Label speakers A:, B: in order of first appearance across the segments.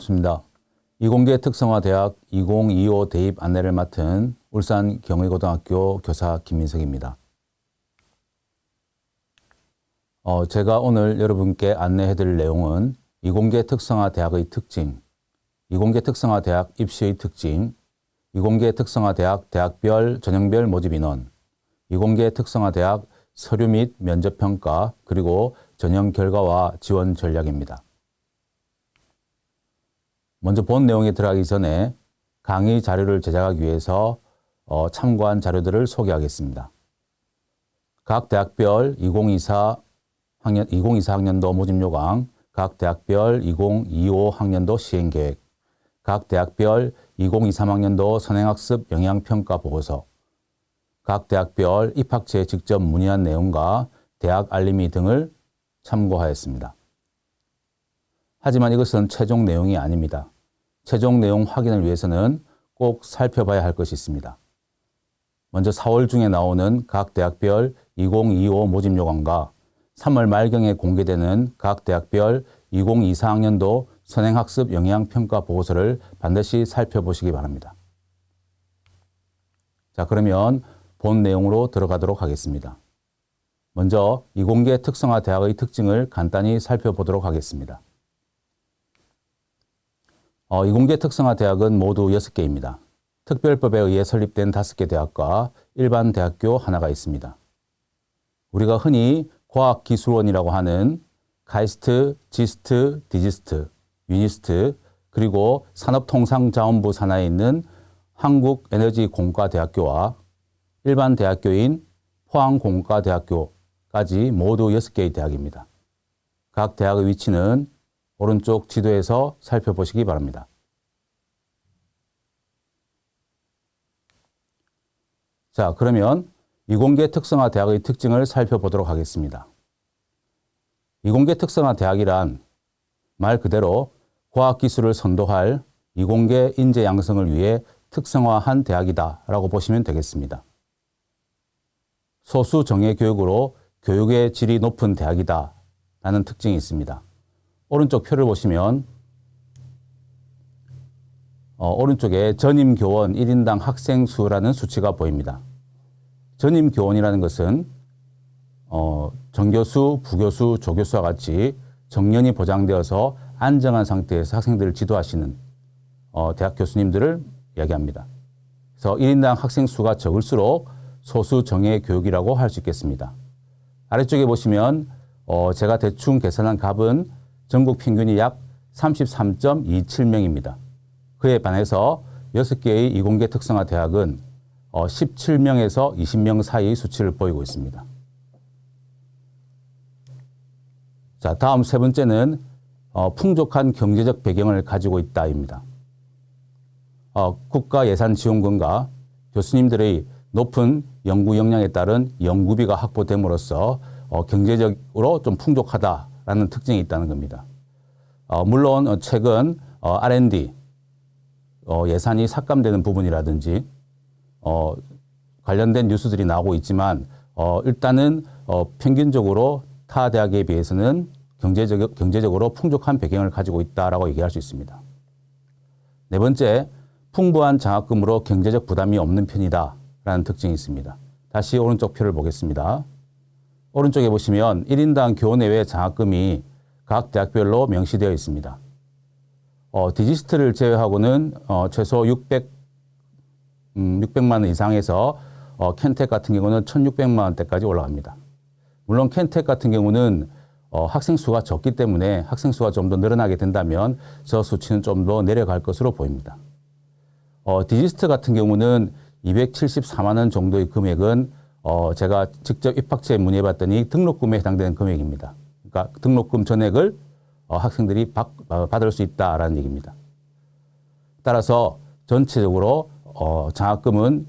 A: 반갑습니다. 이공계 특성화대학 2025 대입 안내를 맡은 울산 경의고등학교 교사 김민석입니다. 제가 오늘 여러분께 안내해드릴 내용은 이공계 특성화대학의 특징, 이공계 특성화대학 입시의 특징, 이공계 특성화대학 대학별 전형별 모집인원, 이공계 특성화대학 서류 및 면접평가, 그리고 전형 결과와 지원 전략입니다. 먼저 본 내용에 들어가기 전에 강의 자료를 제작하기 위해서 참고한 자료들을 소개하겠습니다. 각 대학별 2024학년도 모집요강, 각 대학별 2025학년도 시행계획, 각 대학별 2023학년도 선행학습 영향평가 보고서, 각 대학별 입학처에 직접 문의한 내용과 대학 알림이 등을 참고하였습니다. 하지만 이것은 최종 내용이 아닙니다. 최종 내용 확인을 위해서는 꼭 살펴봐야 할 것이 있습니다. 먼저 4월 중에 나오는 각 대학별 2025 모집요강과 3월 말경에 공개되는 각 대학별 2024학년도 선행학습 영향평가 보고서를 반드시 살펴보시기 바랍니다. 자, 그러면 본 내용으로 들어가도록 하겠습니다. 먼저 이공계 특성화 대학의 특징을 간단히 살펴보도록 하겠습니다. 이공계 특성화 대학은 모두 6개입니다. 특별법에 의해 설립된 5개 대학과 일반 대학교 하나가 있습니다. 우리가 흔히 과학기술원이라고 하는 카이스트, 지스트, 디지스트, 유니스트, 그리고 산업통상자원부 산하에 있는 한국에너지공과대학교와 일반 대학교인 포항공과대학교까지 모두 6개의 대학입니다. 각 대학의 위치는 오른쪽 지도에서 살펴보시기 바랍니다. 자, 그러면 이공계 특성화 대학의 특징을 살펴보도록 하겠습니다. 이공계 특성화 대학이란 말 그대로 과학기술을 선도할 이공계 인재 양성을 위해 특성화한 대학이다라고 보시면 되겠습니다. 소수 정예 교육으로 교육의 질이 높은 대학이다라는 특징이 있습니다. 오른쪽 표를 보시면 오른쪽에 전임교원 1인당 학생 수라는 수치가 보입니다. 전임교원이라는 것은 정교수, 부교수, 조교수와 같이 정년이 보장되어서 안정한 상태에서 학생들을 지도하시는 대학 교수님들을 이야기합니다. 그래서 1인당 학생 수가 적을수록 소수 정예 교육이라고 할 수 있겠습니다. 아래쪽에 보시면 제가 대충 계산한 값은 전국 평균이 약 33.27명입니다. 그에 반해서 6개의 이공계 특성화 대학은 17명에서 20명 사이의 수치를 보이고 있습니다. 자, 다음 세 번째는 풍족한 경제적 배경을 가지고 있다입니다. 국가 예산 지원금과 교수님들의 높은 연구 역량에 따른 연구비가 확보됨으로써 경제적으로 좀 풍족하다라는 특징이 있다는 겁니다. 물론 최근 R&D 예산이 삭감되는 부분이라든지 관련된 뉴스들이 나오고 있지만 일단은 평균적으로 타 대학에 비해서는 경제적으로 풍족한 배경을 가지고 있다라고 얘기할 수 있습니다. 네 번째, 풍부한 장학금으로 경제적 부담이 없는 편이다라는 특징이 있습니다. 다시 오른쪽 표를 보겠습니다. 오른쪽에 보시면 1인당 교내외 장학금이 각 대학별로 명시되어 있습니다. 디지스트를 제외하고는 최소 600만 원 이상에서 켄텍 같은 경우는 1,600만 원대까지 올라갑니다. 물론 켄텍 같은 경우는 학생 수가 적기 때문에 학생 수가 좀 더 늘어나게 된다면 저 수치는 좀 더 내려갈 것으로 보입니다. 디지스트 같은 경우는 274만 원 정도의 금액은 제가 직접 입학처에 문의해봤더니 등록금에 해당되는 금액입니다. 그러니까 등록금 전액을 학생들이 받을 수 있다라는 얘기입니다. 따라서 전체적으로 장학금은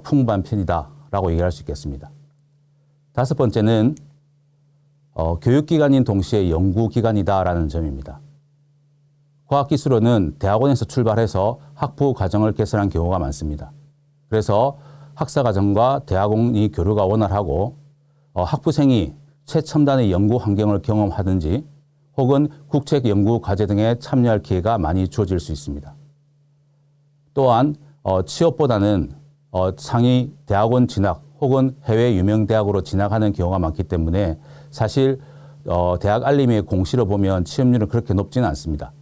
A: 풍부한 편이다라고 얘기할 수 있겠습니다. 다섯 번째는 교육기관인 동시에 연구기관이다라는 점입니다. 과학기술원은 대학원에서 출발해서 학부 과정을 개설한 경우가 많습니다. 그래서 학사과정과 대학원이 교류가 원활하고 학부생이 최첨단의 연구 환경을 경험하든지 혹은 국책 연구 과제 등에 참여할 기회가 많이 주어질 수 있습니다. 또한 취업보다는 상위 대학원 진학 혹은 해외 유명 대학으로 진학하는 경우가 많기 때문에 사실 대학 알림의 공시를 보면 취업률은 그렇게 높지는 않습니다.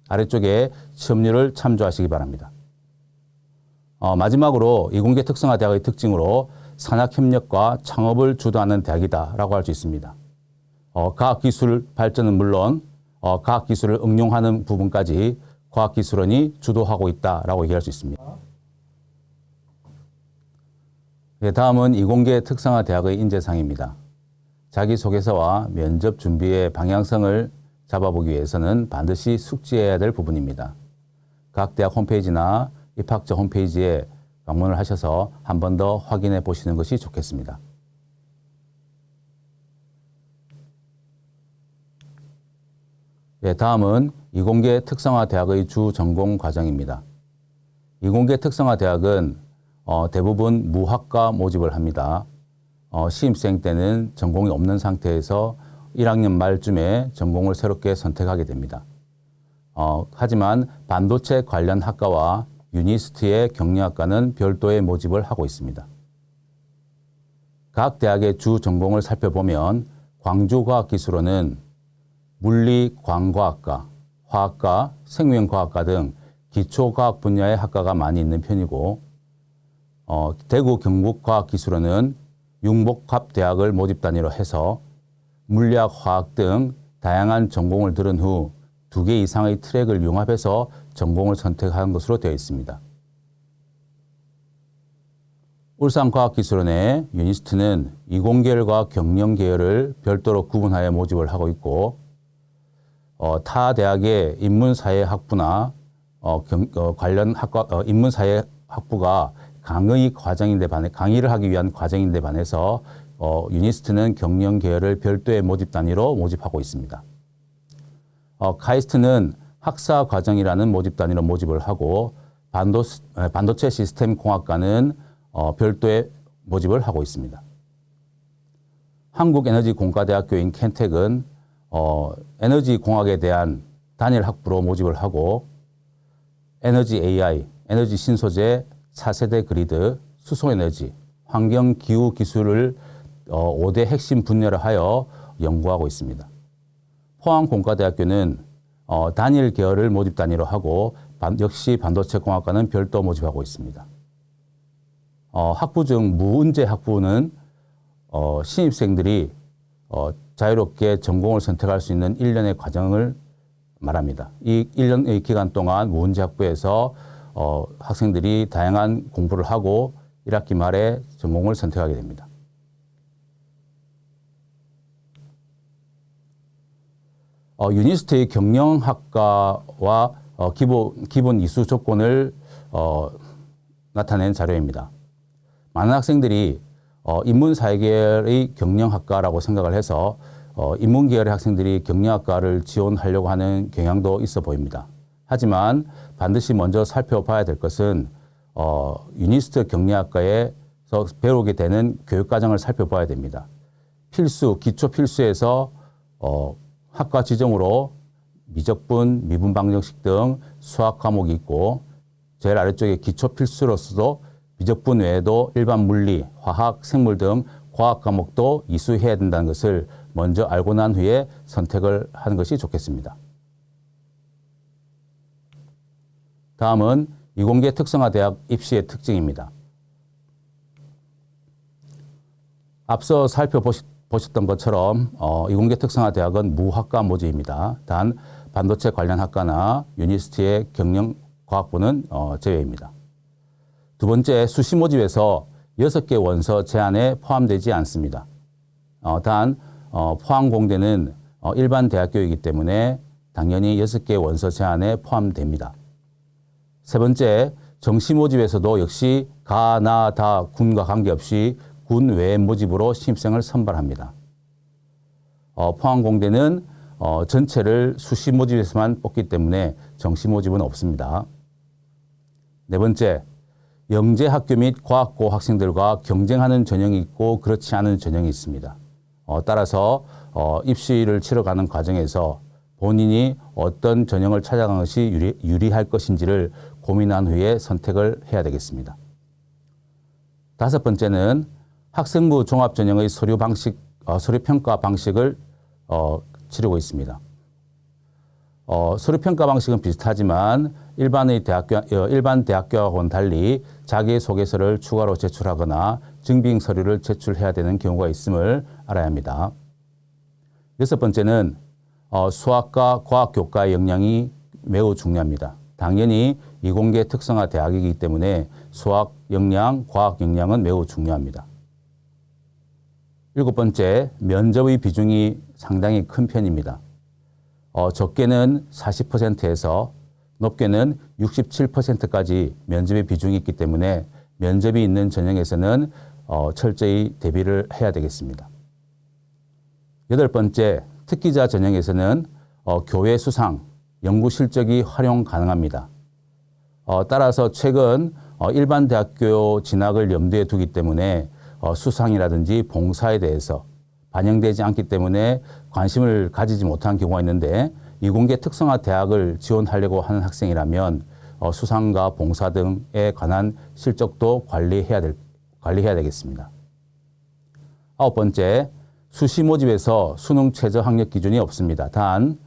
A: 아래쪽에 취업률을 참조하시기 바랍니다. 마지막으로 이공계 특성화 대학의 특징으로 산학협력과 창업을 주도하는 대학이다라고 할 수 있습니다. 과학기술 발전은 물론 과학기술을 응용하는 부분까지 과학기술원이 주도하고 있다라고 얘기할 수 있습니다. 다음은 이공계 특성화 대학의 인재상입니다. 자기소개서와 면접 준비의 방향성을 잡아보기 위해서는 반드시 숙지해야 될 부분입니다. 각 대학 홈페이지나 입학처 홈페이지에 방문을 하셔서 한 번 더 확인해 보시는 것이 좋겠습니다. 다음은 이공계 특성화 대학의 주 전공 과정입니다. 이공계 특성화 대학은 대부분 무학과 모집을 합니다. 시임생 때는 전공이 없는 상태에서 1학년 말쯤에 전공을 새롭게 선택하게 됩니다. 하지만 반도체 관련 학과와 유니스트의 경영학과는 별도의 모집을 하고 있습니다. 각 대학의 주 전공을 살펴보면 광주과학기술원은 물리광과학과, 화학과, 생명과학과 등 기초과학 분야의 학과가 많이 있는 편이고 대구 경북과학기술원은 융복합대학을 모집 단위로 해서 물리학, 화학 등 다양한 전공을 들은 후 2개 이상의 트랙을 융합해서 전공을 선택한 것으로 되어 있습니다. 울산과학기술원의 유니스트는 이공계열과 경영계열을 별도로 구분하여 모집을 하고 있고 타 대학의 인문사회학부나 관련 학과 인문사회학부가 강의를 하기 위한 과정인데 반해서 유니스트는 경영계열을 별도의 모집 단위로 모집하고 있습니다. 카이스트는 학사 과정이라는 모집 단위로 모집을 하고 반도체 시스템 공학과는 별도의 모집을 하고 있습니다. 한국에너지공과대학교인 켄텍은 에너지 공학에 대한 단일 학부로 모집을 하고 에너지 AI, 에너지 신소재, 4세대 그리드, 수소에너지, 환경기후 기술을 5대 핵심 분야로 하여 연구하고 있습니다. 포항공과대학교는 단일 계열을 모집 단위로 하고 역시 반도체 공학과는 별도 모집하고 있습니다. 학부 중 무은제 학부는 신입생들이 자유롭게 전공을 선택할 수 있는 1년의 과정을 말합니다. 이 1년의 기간 동안 무은제 학부에서 학생들이 다양한 공부를 하고 1학기 말에 전공을 선택하게 됩니다. 유니스트의 경영학과와 기본 이수 조건을 나타낸 자료입니다. 많은 학생들이 인문사회계열의 경영학과라고 생각을 해서 인문계열의 학생들이 경영학과를 지원하려고 하는 경향도 있어 보입니다. 하지만 반드시 먼저 살펴봐야 될 것은 유니스트 경영학과에서 배우게 되는 교육과정을 살펴봐야 됩니다. 기초 필수에서 학과 지정으로 미적분, 미분 방정식 등 수학 과목이 있고 제일 아래쪽에 기초 필수로서도 미적분 외에도 일반 물리, 화학, 생물 등 과학 과목도 이수해야 된다는 것을 먼저 알고 난 후에 선택을 하는 것이 좋겠습니다. 다음은 이공계 특성화 대학 입시의 특징입니다. 앞서 살펴보셨던 것처럼 이공계 특성화 대학은 무학과 모집입니다. 단 반도체 관련 학과나 유니스트의 경영과학부는 제외입니다. 두 번째, 수시 모집에서 6개 원서 제한에 포함되지 않습니다. 단 포항공대는 일반 대학교이기 때문에 당연히 6개 원서 제한에 포함됩니다. 세 번째, 정시 모집에서도 역시 가, 나, 다, 군과 관계없이 군 외 모집으로 신입생을 선발합니다. 포항공대는 전체를 수시 모집에서만 뽑기 때문에 정시 모집은 없습니다. 네 번째, 영재 학교 및 과학고 학생들과 경쟁하는 전형이 있고 그렇지 않은 전형이 있습니다. 따라서 입시를 치러가는 과정에서 본인이 어떤 전형을 찾아가는 것이 유리할 것인지를 고민한 후에 선택을 해야 되겠습니다. 다섯 번째는 학생부 종합전형의 서류평가 방식을 치르고 있습니다. 서류평가 방식은 비슷하지만 일반 대학교하고는 달리 자기소개서를 추가로 제출하거나 증빙 서류를 제출해야 되는 경우가 있음을 알아야 합니다. 여섯 번째는 수학과 과학교과의 역량이 매우 중요합니다. 당연히 이공계 특성화 대학이기 때문에 수학 역량, 과학 역량은 매우 중요합니다. 일곱 번째, 면접의 비중이 상당히 큰 편입니다. 적게는 40%에서 높게는 67%까지 면접의 비중이 있기 때문에 면접이 있는 전형에서는 철저히 대비를 해야 되겠습니다. 여덟 번째, 특기자 전형에서는 교외 수상, 연구 실적이 활용 가능합니다. 따라서 최근 일반 대학교 진학을 염두에 두기 때문에 수상이라든지 봉사에 대해서 반영되지 않기 때문에 관심을 가지지 못한 경우가 있는데 이공계 특성화 대학을 지원하려고 하는 학생이라면 수상과 봉사 등에 관한 실적도 관리해야 되겠습니다. 아홉 번째, 수시 모집에서 수능 최저 학력 기준이 없습니다. 단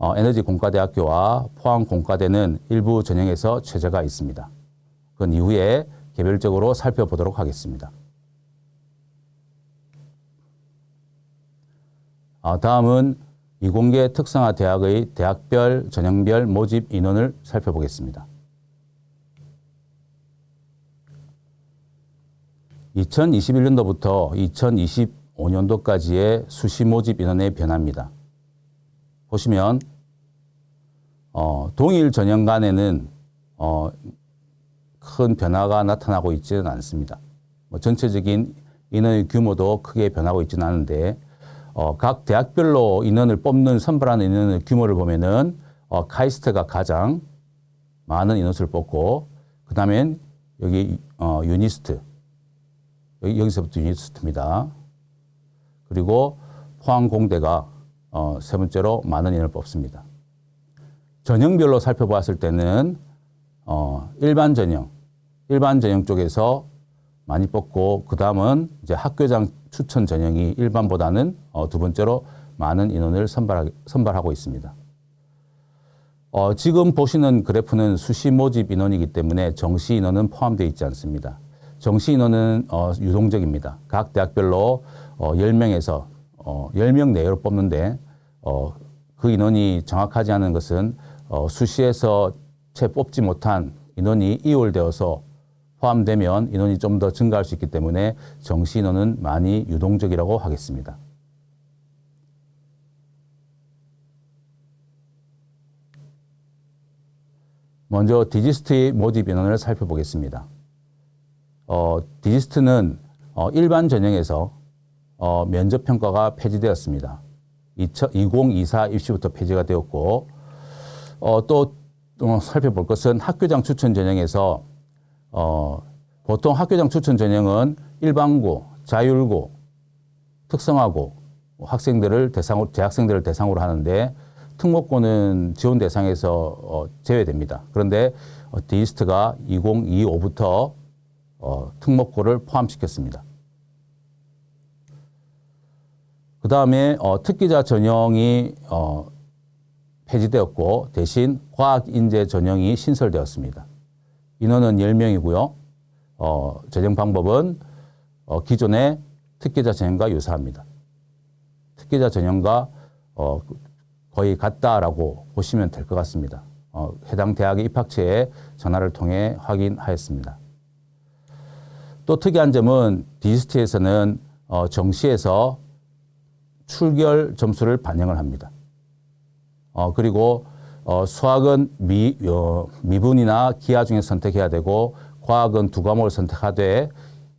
A: 에너지공과대학교와 포항공과대는 일부 전형에서 최저가 있습니다. 그건 이후에 개별적으로 살펴보도록 하겠습니다. 다음은 이공계 특성화 대학의 대학별, 전형별 모집 인원을 살펴보겠습니다. 2021년도부터 2025년도까지의 수시 모집 인원의 변화입니다. 보시면 동일 전형간에는 큰 변화가 나타나고 있지는 않습니다. 전체적인 인원의 규모도 크게 변하고 있지는 않은데 각 대학별로 인원을 선발하는 인원의 규모를 보면은 카이스트가 가장 많은 인원수를 뽑고 그 다음엔 여기 유니스트 여기서부터 유니스트입니다. 그리고 포항공대가 세 번째로 많은 인원을 뽑습니다. 전형별로 살펴보았을 때는 일반 전형 쪽에서 많이 뽑고 그 다음은 이제 학교장 추천 전형이 일반보다는 두 번째로 많은 인원을 선발하고 있습니다. 지금 보시는 그래프는 수시 모집 인원이기 때문에 정시 인원은 포함되어 있지 않습니다. 정시 인원은 유동적입니다. 각 대학별로 10명에서 10명 내외로 뽑는데 그 인원이 정확하지 않은 것은 수시에서 채 뽑지 못한 인원이 이월되어서 포함되면 인원이 좀 더 증가할 수 있기 때문에 정시 인원은 많이 유동적이라고 하겠습니다. 먼저 디지스트의 모집 인원을 살펴보겠습니다. 디지스트는 일반 전형에서 면접평가가 폐지되었습니다. 2024 입시부터 폐지가 되었고 또 살펴볼 것은 학교장 추천 전형에서 보통 학교장 추천 전형은 일반고, 자율고, 특성화고 재학생들을 대상으로 하는데 특목고는 지원 대상에서 제외됩니다. 그런데 디지스트가 2025부터 특목고를 포함시켰습니다. 그 다음에 특기자 전형이 폐지되었고 대신 과학인재 전형이 신설되었습니다. 인원은 10명이고요. 전형 방법은 기존의 특기자 전형과 유사합니다. 특기자 전형과 거의 같다라고 보시면 될 것 같습니다. 해당 대학의 입학처에 전화를 통해 확인하였습니다. 또 특이한 점은 디지스트에서는 정시에서 출결 점수를 반영을 합니다. 그리고 수학은 미분이나 기하 중에 선택해야 되고 과학은 2과목을 선택하되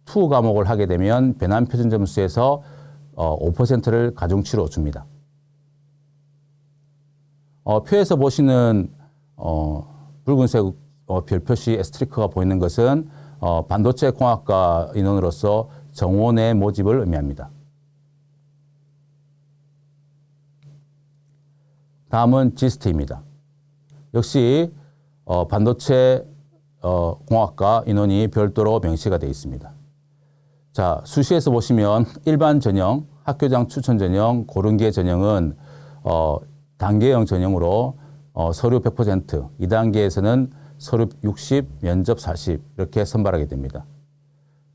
A: 2 과목을 하게 되면 변환 표준 점수에서 5%를 가중치로 줍니다. 표에서 보시는 붉은색 별표시 에스트리크가 보이는 것은 반도체 공학과 인원으로서 정원의 모집을 의미합니다. 다음은 지스트입니다. 역시 반도체 공학과 인원이 별도로 명시가 되어 있습니다. 자, 수시에서 보시면 일반 전형, 학교장 추천 전형, 고른기회 전형은 단계형 전형으로 서류 100%, 2단계에서는 서류 60, 면접 40 이렇게 선발하게 됩니다.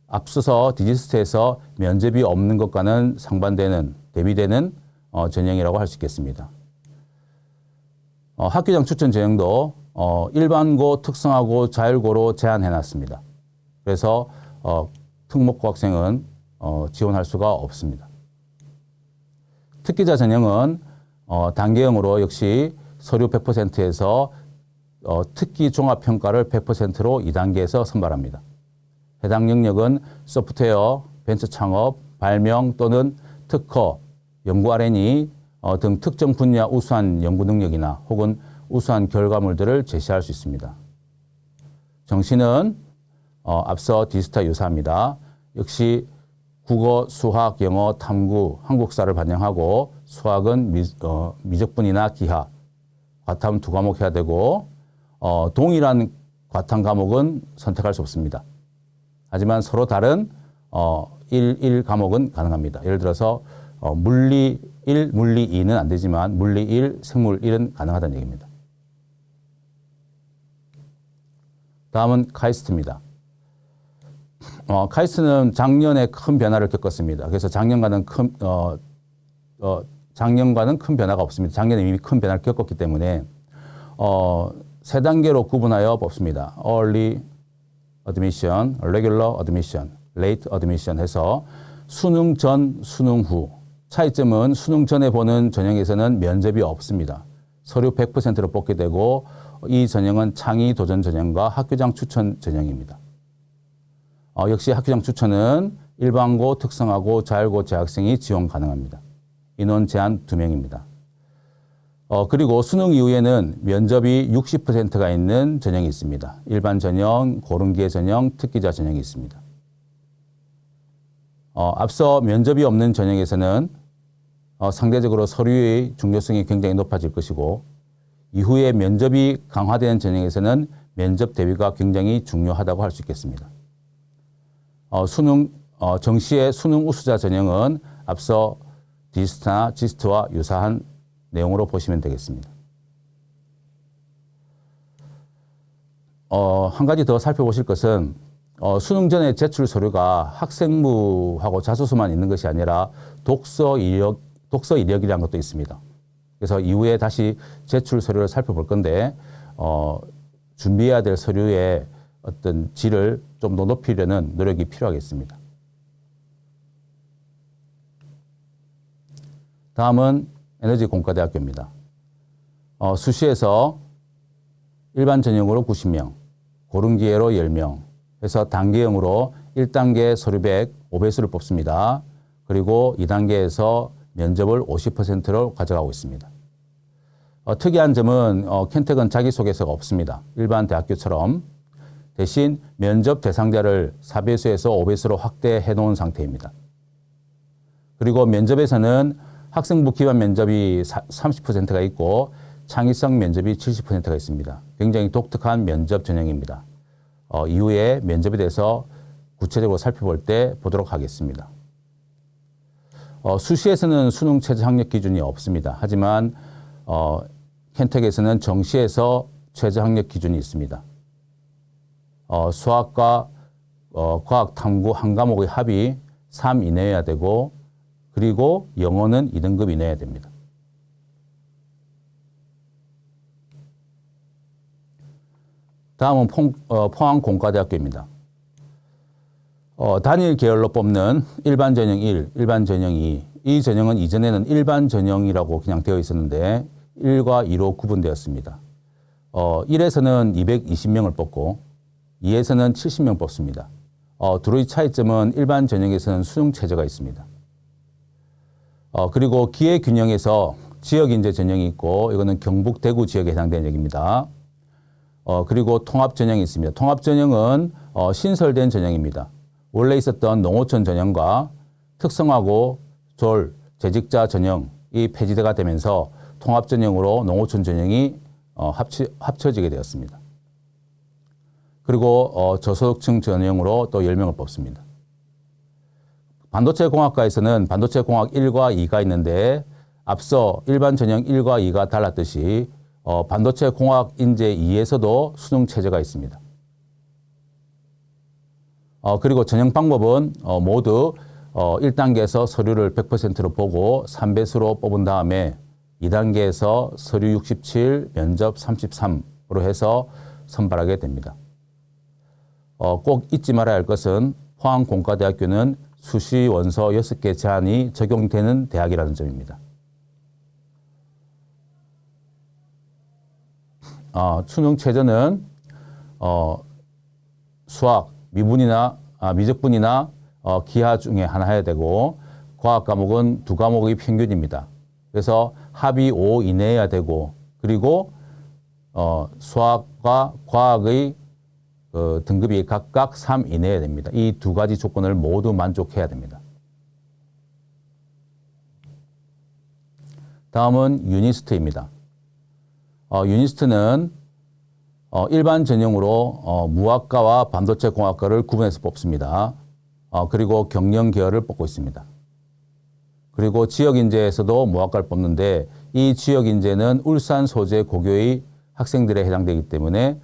A: 앞서서 디지스트에서 면접이 없는 것과는 상반되는, 대비되는 전형이라고 할 수 있겠습니다. 학교장 추천 전형도 일반고, 특성화고, 자율고로 제한해놨습니다. 그래서 특목고 학생은 지원할 수가 없습니다. 특기자 전형은 단계형으로 역시 서류 100%에서 특기 종합평가를 100%로 2단계에서 선발합니다. 해당 영역은 소프트웨어, 벤처 창업, 발명 또는 특허, 연구 R&D 등 특정 분야 우수한 연구 능력이나 혹은 우수한 결과물들을 제시할 수 있습니다. 정시는 앞서 디지스트와 유사합니다. 역시 국어, 수학, 영어, 탐구, 한국사를 반영하고 수학은 미적분이나 기하, 과탐 2과목 해야 되고 동일한 과탐 과목은 선택할 수 없습니다. 하지만 서로 다른 1 과목은 가능합니다. 예를 들어서 물리 1, 물리 2는 안 되지만 물리 1, 생물 1은 가능하다는 얘기입니다. 다음은 카이스트입니다. 카이스트는 작년에 큰 변화를 겪었습니다. 그래서 작년과는 큰 변화가 없습니다. 작년에 이미 큰 변화를 겪었기 때문에 세 단계로 구분하여 뽑습니다. Early Admission, Regular Admission, Late Admission 해서 수능 전, 수능 후. 차이점은 수능 전에 보는 전형에서는 면접이 없습니다. 서류 100%로 뽑게 되고 이 전형은 창의 도전 전형과 학교장 추천 전형입니다. 역시 학교장 추천은 일반고, 특성화고, 자율고 재학생이 지원 가능합니다. 인원 제한 2명입니다. 그리고 수능 이후에는 면접이 60%가 있는 전형이 있습니다. 일반 전형, 고른기회 전형, 특기자 전형이 있습니다. 앞서 면접이 없는 전형에서는 상대적으로 서류의 중요성이 굉장히 높아질 것이고 이후에 면접이 강화되는 전형에서는 면접 대비가 굉장히 중요하다고 할 수 있겠습니다. 정시의 수능 우수자 전형은 앞서 디지스트나 지스트와 유사한 내용으로 보시면 되겠습니다. 한 가지 더 살펴보실 것은 수능 전에 제출 서류가 학생부하고 자소서만 있는 것이 아니라 독서 이력이라는 것도 있습니다. 그래서 이후에 다시 제출 서류를 살펴볼 건데 준비해야 될 서류의 어떤 질을 좀 더 높이려는 노력이 필요하겠습니다. 다음은 에너지공과대학교입니다. 수시에서 일반 전형으로 90명, 고른기회로 10명 해서 단계형으로 1단계 서류 100, 5배수를 뽑습니다. 그리고 2단계에서 면접을 50%로 가져가고 있습니다. 특이한 점은 켄텍은 자기소개서가 없습니다. 일반 대학교처럼. 대신 면접 대상자를 4배수에서 5배수로 확대해 놓은 상태입니다. 그리고 면접에서는 학생부 기반 면접이 30%가 있고 창의성 면접이 70%가 있습니다. 굉장히 독특한 면접 전형입니다. 이후에 면접에 대해서 구체적으로 살펴볼 때 보도록 하겠습니다. 수시에서는 수능 최저 학력 기준이 없습니다. 하지만 켄텍에서는 정시에서 최저 학력 기준이 있습니다. 수학과 과학, 탐구 한 과목의 합이 3 이내여야 되고 그리고 영어는 2등급 이내여야 됩니다. 다음은 포항공과대학교입니다. 단일 계열로 뽑는 일반 전형 1, 일반 전형 2. 이 전형은 이전에는 일반 전형이라고 그냥 되어 있었는데 1과 2로 구분되었습니다. 1에서는 220명을 뽑고 2에서는 70명 뽑습니다. 둘의 차이점은 일반 전형에서는 수능 체제가 있습니다. 그리고 기회균형에서 지역인재 전형이 있고 이거는 경북 대구 지역에 해당되는 얘기입니다. 그리고 통합전형이 있습니다. 통합전형은 신설된 전형입니다. 원래 있었던 농어촌 전형과 특성화고 졸, 재직자 전형이 폐지가 되면서 통합 전형으로 농어촌 전형이 합쳐지게 되었습니다. 그리고 저소득층 전형으로 또 10명을 뽑습니다. 반도체 공학과에서는 반도체 공학 1과 2가 있는데 앞서 일반 전형 1과 2가 달랐듯이 반도체 공학 인재 2에서도 수능 체제가 있습니다. 그리고 전형 방법은 모두 1단계에서 서류를 100%로 보고 3배수로 뽑은 다음에 2단계에서 서류 67, 면접 33으로 해서 선발하게 됩니다. 꼭 잊지 말아야 할 것은 포항공과대학교는 수시 원서 6개 제한이 적용되는 대학이라는 점입니다. 수능 최저는 수학, 미적분이나 기하 중에 하나 해야 되고 과학 과목은 2과목의 평균입니다. 그래서 합이 5 이내여야 되고 그리고 수학과 과학의 등급이 각각 3 이내여야 됩니다. 이 두 가지 조건을 모두 만족해야 됩니다. 다음은 유니스트입니다. 유니스트는 일반 전형으로 무학과와 반도체 공학과를 구분해서 뽑습니다. 그리고 경영 계열을 뽑고 있습니다. 그리고 지역 인재에서도 무학과를 뽑는데 이 지역 인재는 울산 소재 고교의 학생들에 해당되기 때문에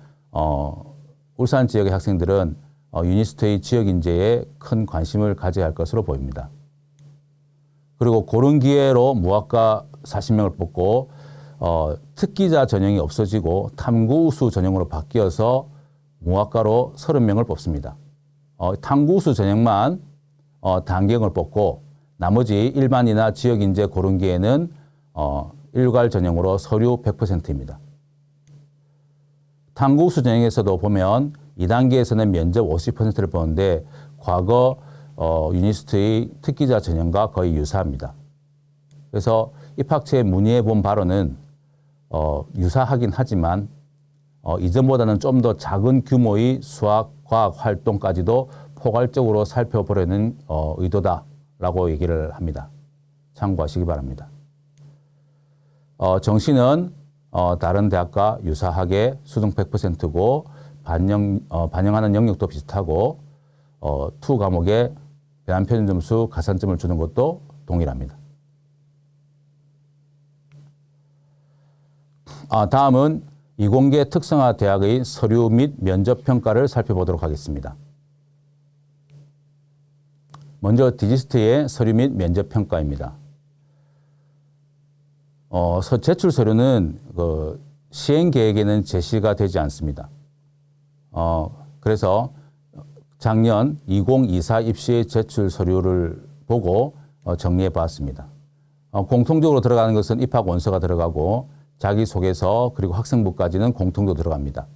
A: 울산 지역의 학생들은 유니스트의 지역 인재에 큰 관심을 가져야 할 것으로 보입니다. 그리고 고른 기회로 무학과 40명을 뽑고 특기자 전형이 없어지고 탐구 우수 전형으로 바뀌어서 무학과로 30명을 뽑습니다. 탐구 우수 전형만 단계형을 뽑고 나머지 일반이나 지역 인재 고른 기회는 일괄 전형으로 서류 100%입니다. 탐구 우수 전형에서도 보면 2단계에서는 면접 50%를 보는데 과거 유니스트의 특기자 전형과 거의 유사합니다. 그래서 입학처에 문의해 본 바로는 유사하긴 하지만 이전보다는 좀 더 작은 규모의 수학, 과학 활동까지도 포괄적으로 살펴보려는 의도다라고 얘기를 합니다. 참고하시기 바랍니다. 정시는 다른 대학과 유사하게 수능 100%고 반영하는 영역도 비슷하고 투 과목에 대한 표준 점수 가산점을 주는 것도 동일합니다. 다음은 이공계 특성화 대학의 서류 및 면접 평가를 살펴보도록 하겠습니다. 먼저 디지스트의 서류 및 면접 평가입니다. 제출 서류는 시행 계획에는 제시가 되지 않습니다. 그래서 작년 2024 입시의 제출 서류를 보고 정리해 봤습니다. 공통적으로 들어가는 것은 입학 원서가 들어가고 자기소개서 그리고 학생부까지는 공통적으로 들어갑니다.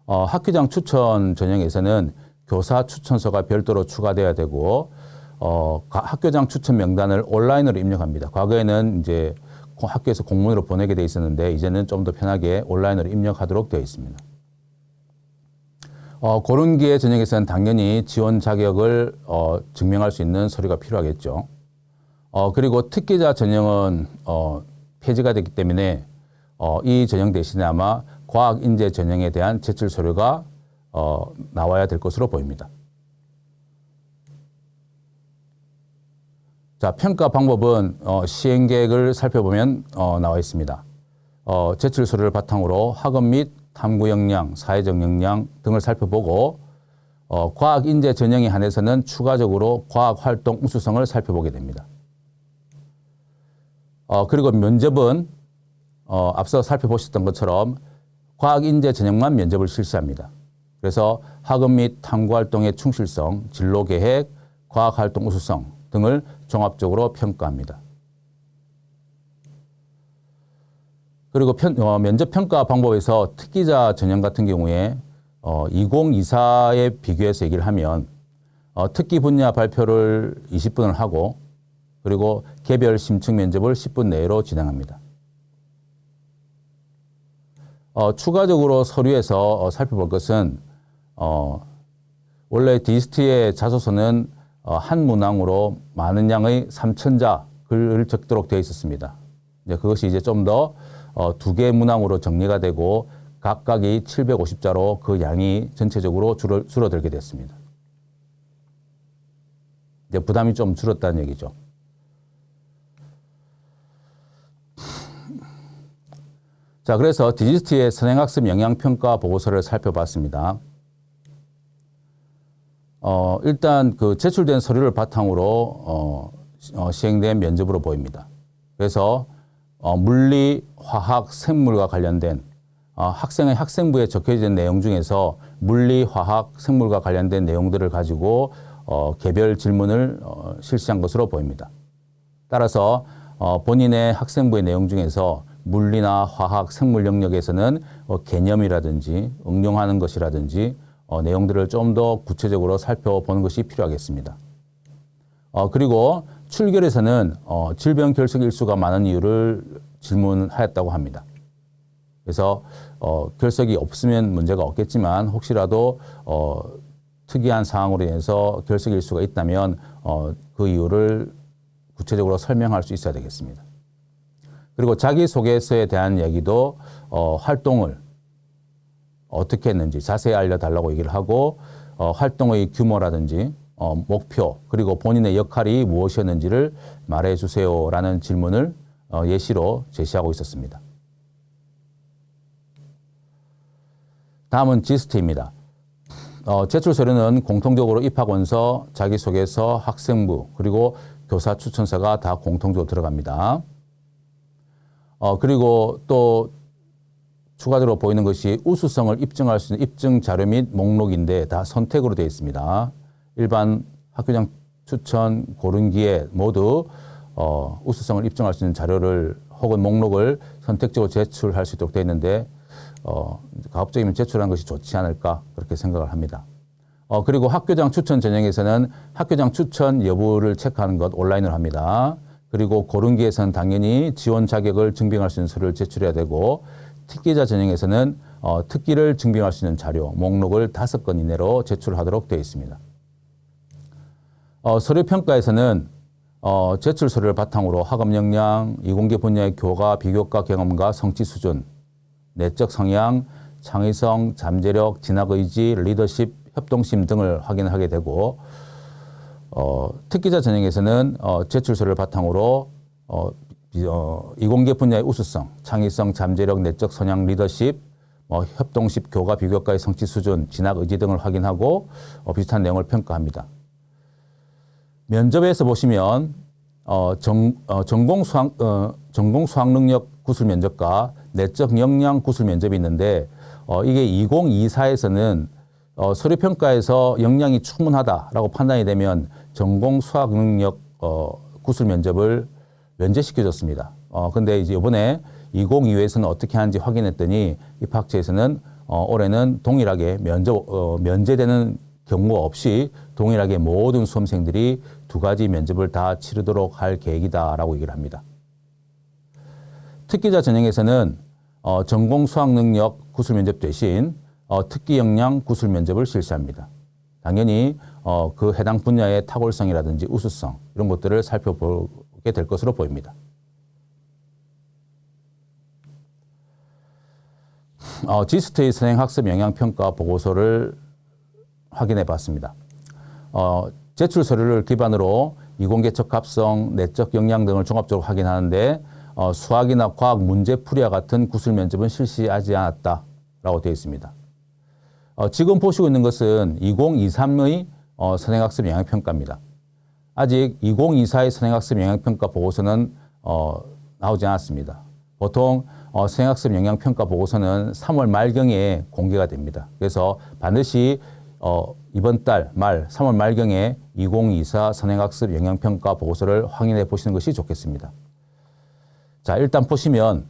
A: 학교장 추천 전형에서는 교사 추천서가 별도로 추가되어야 되고 학교장 추천 명단을 온라인으로 입력합니다. 과거에는 이제 학교에서 공문으로 보내게 돼 있었는데 이제는 좀 더 편하게 온라인으로 입력하도록 되어 있습니다. 고른기회 전형에서는 당연히 지원 자격을 증명할 수 있는 서류가 필요하겠죠. 그리고 특기자 전형은 폐지가 됐기 때문에 이 전형 대신에 아마 과학인재 전형에 대한 제출 서류가 나와야 될 것으로 보입니다. 자, 평가 방법은 시행 계획을 살펴보면 나와 있습니다. 제출 서류를 바탕으로 학업 및 탐구 역량, 사회적 역량 등을 살펴보고 과학 인재 전형에 한해서는 추가적으로 과학 활동 우수성을 살펴보게 됩니다. 그리고 면접은 앞서 살펴보셨던 것처럼 과학 인재 전형만 면접을 실시합니다. 그래서 학업 및 탐구 활동의 충실성, 진로 계획, 과학 활동 우수성 등을 종합적으로 평가합니다. 그리고 면접 평가 방법에서 특기자 전형 같은 경우에 2024에 비교해서 얘기를 하면 특기 분야 발표를 20분을 하고 그리고 개별 심층 면접을 10분 내로 진행합니다. 추가적으로 서류에서 살펴볼 것은 원래 디지스트의 자소서는 한 문항으로 많은 양의 3,000자 글을 적도록 되어 있었습니다. 이제 그것이 이제 좀 더 두 개 문항으로 정리가 되고 각각이 750자로 그 양이 전체적으로 줄어들게 됐습니다. 이제 부담이 좀 줄었다는 얘기죠. 자, 그래서 디지스트의 선행학습 영향평가 보고서를 살펴봤습니다. 일단 그 제출된 서류를 바탕으로 시행된 면접으로 보입니다. 그래서 물리, 화학, 생물과 관련된 학생의 학생부에 적혀져 있는 내용 중에서 물리, 화학, 생물과 관련된 내용들을 가지고 개별 질문을 실시한 것으로 보입니다. 따라서 본인의 학생부의 내용 중에서 물리나 화학, 생물 영역에서는 개념이라든지 응용하는 것이라든지 내용들을 좀 더 구체적으로 살펴보는 것이 필요하겠습니다. 그리고 출결에서는 질병 결석 일수가 많은 이유를 질문하였다고 합니다. 그래서 결석이 없으면 문제가 없겠지만 혹시라도 특이한 사항으로 인해서 결석 일수가 있다면 그 이유를 구체적으로 설명할 수 있어야 되겠습니다. 그리고 자기소개서에 대한 얘기도 활동을 어떻게 했는지 자세히 알려달라고 얘기를 하고 활동의 규모라든지 목표 그리고 본인의 역할이 무엇이었는지를 말해주세요라는 질문을 예시로 제시하고 있었습니다. 다음은 지스트입니다. 제출 서류는 공통적으로 입학원서, 자기소개서, 학생부 그리고 교사 추천서가 다 공통적으로 들어갑니다. 그리고 또 추가적으로 보이는 것이 우수성을 입증할 수 있는 입증 자료 및 목록인데 다 선택으로 되어 있습니다. 일반 학교장 추천 고른기에 모두 우수성을 입증할 수 있는 자료를 혹은 목록을 선택적으로 제출할 수 있도록 되어 있는데 가급적이면 제출하는 것이 좋지 않을까 그렇게 생각을 합니다. 그리고 학교장 추천 전형에서는 학교장 추천 여부를 체크하는 것 온라인으로 합니다. 그리고 고른기에서는 당연히 지원 자격을 증빙할 수 있는 서류를 제출해야 되고 특기자 전형에서는 특기를 증빙할 수 있는 자료, 목록을 5건 이내로 제출하도록 되어 있습니다. 서류 평가에서는 제출 서류를 바탕으로 학업 역량, 이공계 분야의 교과, 비교과 경험과 성취 수준, 내적 성향, 창의성, 잠재력, 진학 의지, 리더십, 협동심 등을 확인하게 되고 특기자 전형에서는 제출 서류를 바탕으로 이공계 분야의 우수성, 창의성, 잠재력, 내적 성향, 리더십, 협동심, 교과, 비교과의 성취 수준, 진학 의지 등을 확인하고 비슷한 내용을 평가합니다. 면접에서 보시면 전공 수학 능력 구술 면접과 내적 역량 구술 면접이 있는데 이게 2024에서는 서류 평가에서 역량이 충분하다라고 판단이 되면 전공 수학 능력 구술 면접을 면제시켜줬습니다. 근데 이제 이번에 2025에서는 어떻게 하는지 확인했더니 입학처에서는 올해는 동일하게 면제되는 경우가 없이 동일하게 모든 수험생들이 2가지 면접을 다 치르도록 할 계획이다라고 얘기를 합니다. 특기자 전형에서는 전공 수학 능력 구술 면접 대신 특기 역량 구술 면접을 실시합니다. 당연히 그 해당 분야의 탁월성이라든지 우수성 이런 것들을 살펴보게 될 것으로 보입니다. 지스트의 선행학습 영향평가 보고서를 확인해 봤습니다. 제출 서류를 기반으로 이공계 적합성, 내적 역량 등을 종합적으로 확인하는데 수학이나 과학 문제풀이와 같은 구술 면접은 실시하지 않았다라고 되어 있습니다. 지금 보시고 있는 것은 2023의 선행학습 영향평가입니다. 아직 2024의 선행학습 영향평가 보고서는 나오지 않았습니다. 보통 선행학습 영향평가 보고서는 3월 말경에 공개가 됩니다. 그래서 반드시 이번 달 말 3월 말경에 2024 선행학습 영향평가 보고서를 확인해 보시는 것이 좋겠습니다. 자, 일단 보시면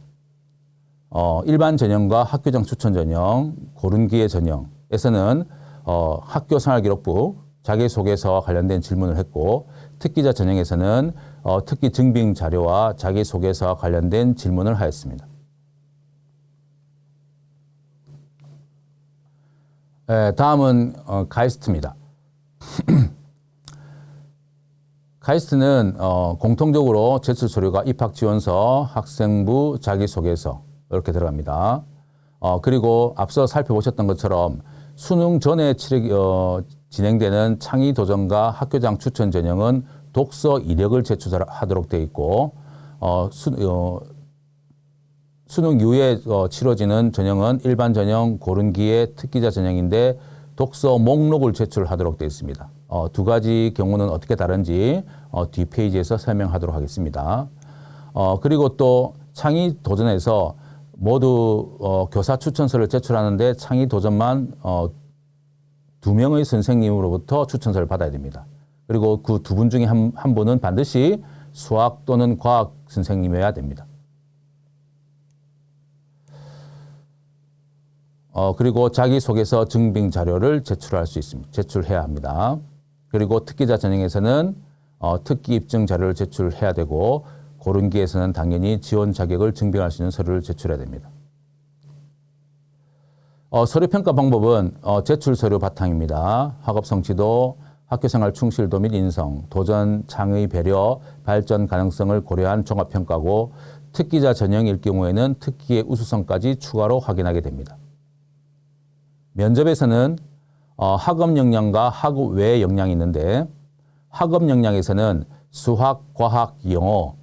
A: 일반 전형과 학교장 추천 전형, 고른기의 전형에서는 학교생활기록부, 자기소개서와 관련된 질문을 했고 특기자 전형에서는 특기 증빙 자료와 자기소개서와 관련된 질문을 하였습니다. 다음은 가이스트입니다. 카이스트는 공통적으로 제출 서류가 입학 지원서, 학생부, 자기소개서 이렇게 들어갑니다. 그리고 앞서 살펴보셨던 것처럼 수능 전에 진행되는 창의 도전과 학교장 추천 전형은 독서 이력을 제출하도록 되어 있고 수능 이후에 치러지는 전형은 일반 전형, 고른기의 특기자 전형인데 독서 목록을 제출하도록 되어 있습니다. 두 가지 경우는 어떻게 다른지 뒷페이지에서 설명하도록 하겠습니다. 그리고 또 창의 도전에서 모두 교사 추천서를 제출하는데 창의 도전만 2명의 선생님으로부터 추천서를 받아야 됩니다. 그리고 그 두 분 중에 한 분은 반드시 수학 또는 과학 선생님이어야 됩니다. 그리고 자기소개서 증빙 자료를 제출할 수 있습니다. 제출해야 합니다. 그리고 특기자 전형에서는 특기 입증 자료를 제출해야 되고 고른기에서는 당연히 지원 자격을 증빙할 수 있는 서류를 제출해야 됩니다. 서류 평가 방법은 제출 서류 바탕입니다. 학업 성취도, 학교생활 충실도 및 인성, 도전, 창의, 배려, 발전 가능성을 고려한 종합평가고 특기자 전형일 경우에는 특기의 우수성까지 추가로 확인하게 됩니다. 면접에서는 학업 역량과 학업 외 역량이 있는데 학업 역량에서는 수학, 과학, 영어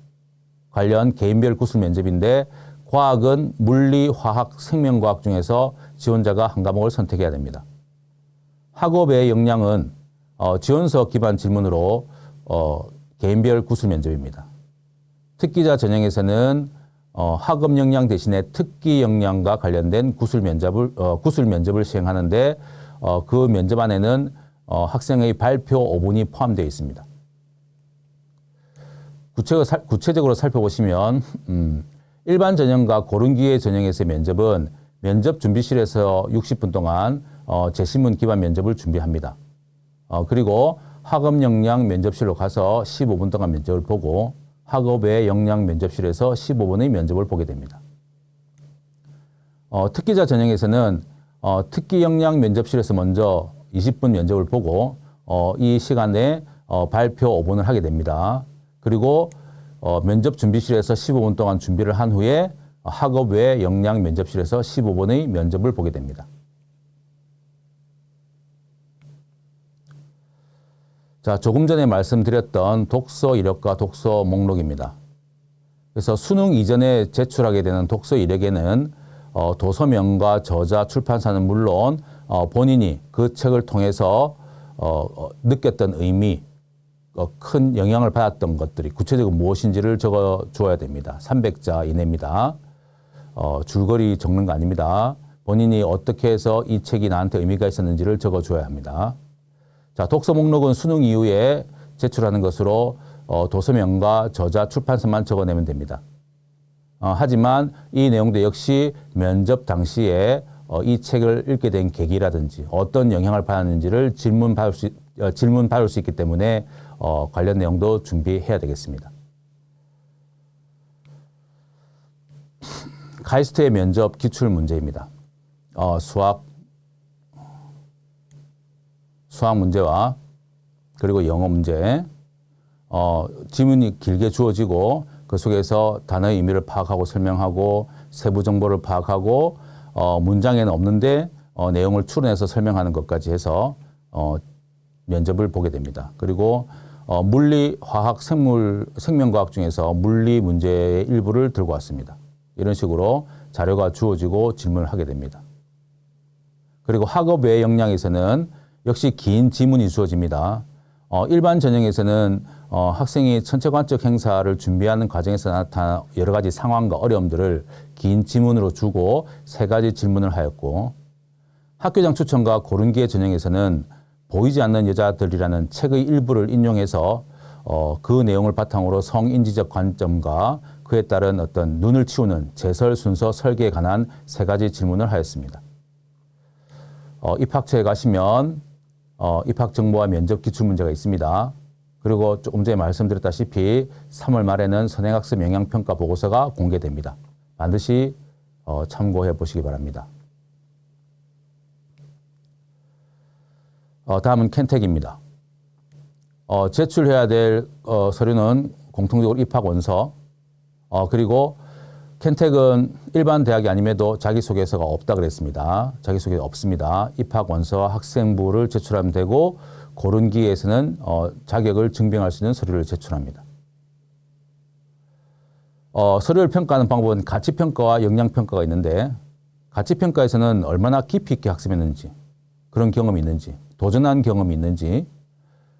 A: 관련 개인별 구술 면접인데 과학은 물리, 화학, 생명과학 중에서 지원자가 한 과목을 선택해야 됩니다. 학업 외 역량은 지원서 기반 질문으로 개인별 구술 면접입니다. 특기자 전형에서는 학업 역량 대신에 특기 역량과 관련된 구술 면접을 시행하는데 그 면접 안에는 학생의 발표 5분이 포함되어 있습니다. 구체적으로 살펴보시면 일반 전형과 고른기의 전형에서의 면접은 면접 준비실에서 60분 동안 제시문 기반 면접을 준비합니다. 그리고 학업 역량 면접실로 가서 15분 동안 면접을 보고 학업 외 역량 면접실에서 15분의 면접을 보게 됩니다. 특기자 전형에서는 특기 역량 면접실에서 먼저 20분 면접을 보고 이 시간에 발표 5분을 하게 됩니다. 그리고 면접 준비실에서 15분 동안 준비를 한 후에 학업 외 역량 면접실에서 15분의 면접을 보게 됩니다. 자, 조금 전에 말씀드렸던 독서 이력과 독서 목록입니다. 그래서 수능 이전에 제출하게 되는 독서 이력에는 도서명과 저자, 출판사는 물론 본인이 그 책을 통해서 느꼈던 의미, 큰 영향을 받았던 것들이 구체적으로 무엇인지를 적어 주어야 됩니다. 300자 이내입니다. 줄거리 적는 거 아닙니다. 본인이 어떻게 해서 이 책이 나한테 의미가 있었는지를 적어 줘야 합니다. 자, 독서 목록은 수능 이후에 제출하는 것으로 도서명과 저자, 출판사만 적어내면 됩니다. 하지만 이 내용도 역시 면접 당시에 이 책을 읽게 된 계기라든지 어떤 영향을 받았는지를 질문받을 수 있기 때문에 관련 내용도 준비해야 되겠습니다. 카이스트의 면접 기출 문제입니다. 수학 문제와 그리고 영어 문제, 지문이 길게 주어지고 그 속에서 단어의 의미를 파악하고 설명하고 세부 정보를 파악하고 문장에는 없는데 내용을 추론해서 설명하는 것까지 해서 면접을 보게 됩니다. 그리고 물리, 화학, 생명과학 중에서 물리 문제의 일부를 들고 왔습니다. 이런 식으로 자료가 주어지고 질문을 하게 됩니다. 그리고 학업 외 역량에서는 역시 긴 지문이 주어집니다. 일반 전형에서는 학생이 천체관적 행사를 준비하는 과정에서 나타난 여러 가지 상황과 어려움들을 긴 지문으로 주고 3가지 질문을 하였고 학교장 추천과 고른기의 전형에서는 보이지 않는 여자들이라는 책의 일부를 인용해서 그 내용을 바탕으로 성인지적 관점과 그에 따른 어떤 눈을 치우는 제설 순서 설계에 관한 3가지 질문을 하였습니다. 입학처에 가시면 입학 정보와 면접 기출 문제가 있습니다. 그리고 조금 전에 말씀드렸다시피 3월 말에는 선행학습 영향평가 보고서가 공개됩니다. 반드시 참고해 보시기 바랍니다. 다음은 켄텍입니다. 제출해야 될 서류는 공통적으로 입학 원서, 그리고 켄텍은 일반 대학이 아님에도 자기소개서가 없다 그랬습니다. 자기소개서 없습니다. 입학 원서와 학생부를 제출하면 되고 고른 기회에서는 자격을 증명할 수 있는 서류를 제출합니다. 서류를 평가하는 방법은 가치평가와 역량평가가 있는데 가치평가에서는 얼마나 깊이 있게 학습했는지, 그런 경험이 있는지, 도전한 경험이 있는지,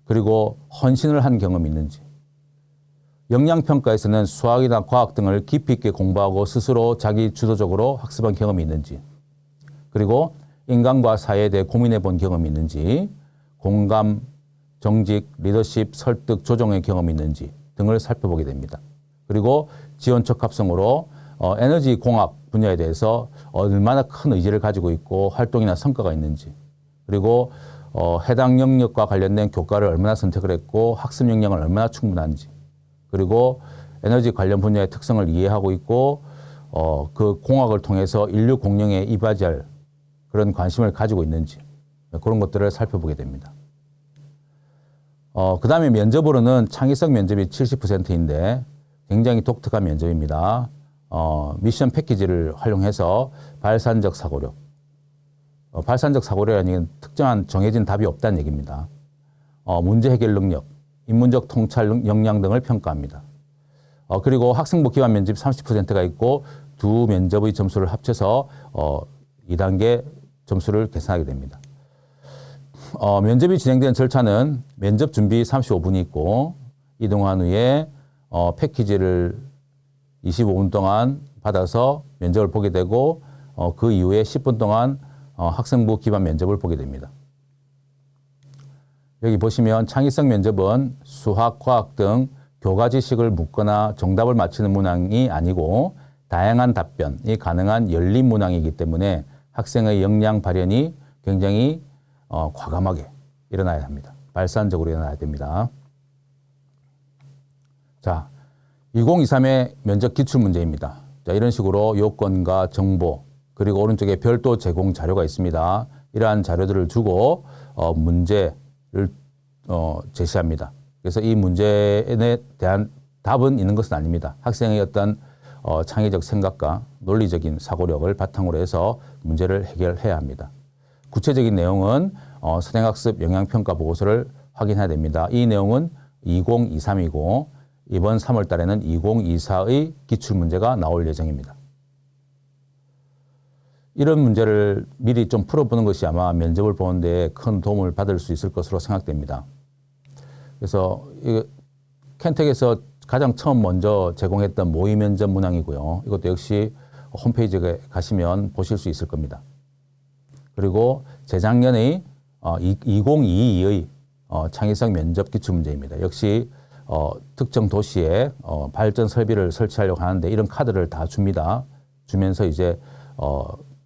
A: 그리고 헌신을 한 경험이 있는지, 역량평가에서는 수학이나 과학 등을 깊이 있게 공부하고 스스로 자기 주도적으로 학습한 경험이 있는지, 그리고 인간과 사회에 대해 고민해 본 경험이 있는지, 공감, 정직, 리더십, 설득, 조정의 경험이 있는지 등을 살펴보게 됩니다. 그리고 지원적 합성으로 에너지 공학 분야에 대해서 얼마나 큰 의지를 가지고 있고 활동이나 성과가 있는지, 그리고 해당 영역과 관련된 교과를 얼마나 선택을 했고 학습 역량은 얼마나 충분한지, 그리고 에너지 관련 분야의 특성을 이해하고 있고 그 공학을 통해서 인류 공룡에 이바지할 그런 관심을 가지고 있는지, 그런 것들을 살펴보게 됩니다. 그 다음에 면접으로는 창의성 면접이 70%인데 굉장히 독특한 면접입니다. 미션 패키지를 활용해서 발산적 사고력. 발산적 사고력이라는 얘기는 특정한 정해진 답이 없다는 얘기입니다. 문제 해결 능력, 인문적 통찰 역량 등을 평가합니다. 그리고 학생부 기반 면접 30%가 있고 두 면접의 점수를 합쳐서 2단계 점수를 계산하게 됩니다. 면접이 진행되는 절차는 면접 준비 35분이 있고 이동한 후에 패키지를 25분 동안 받아서 면접을 보게 되고 그 이후에 10분 동안 학생부 기반 면접을 보게 됩니다. 여기 보시면 창의성 면접은 수학, 과학 등 교과 지식을 묻거나 정답을 맞히는 문항이 아니고 다양한 답변이 가능한 열린 문항이기 때문에 학생의 역량 발현이 굉장히 과감하게 일어나야 합니다. 발산적으로 일어나야 됩니다. 자, 2023의 면접 기출문제입니다. 자, 이런 식으로 요건과 정보, 그리고 오른쪽에 별도 제공 자료가 있습니다. 이러한 자료들을 주고 문제를 제시합니다. 그래서 이 문제에 대한 답은 있는 것은 아닙니다. 학생의 어떤 창의적 생각과 논리적인 사고력을 바탕으로 해서 문제를 해결해야 합니다. 구체적인 내용은 선행학습 영향평가 보고서를 확인해야 됩니다. 이 내용은 2023이고 이번 3월 달에는 2024의 기출문제가 나올 예정입니다. 이런 문제를 미리 좀 풀어보는 것이 아마 면접을 보는데 큰 도움을 받을 수 있을 것으로 생각됩니다. 그래서 켄텍에서 가장 처음 먼저 제공했던 모의 면접 문항이고요. 이것도 역시 홈페이지에 가시면 보실 수 있을 겁니다. 그리고 재작년의 2022의 창의성 면접 기출문제입니다. 역시 특정 도시에 발전 설비를 설치하려고 하는데 이런 카드를 다 줍니다. 주면서 이제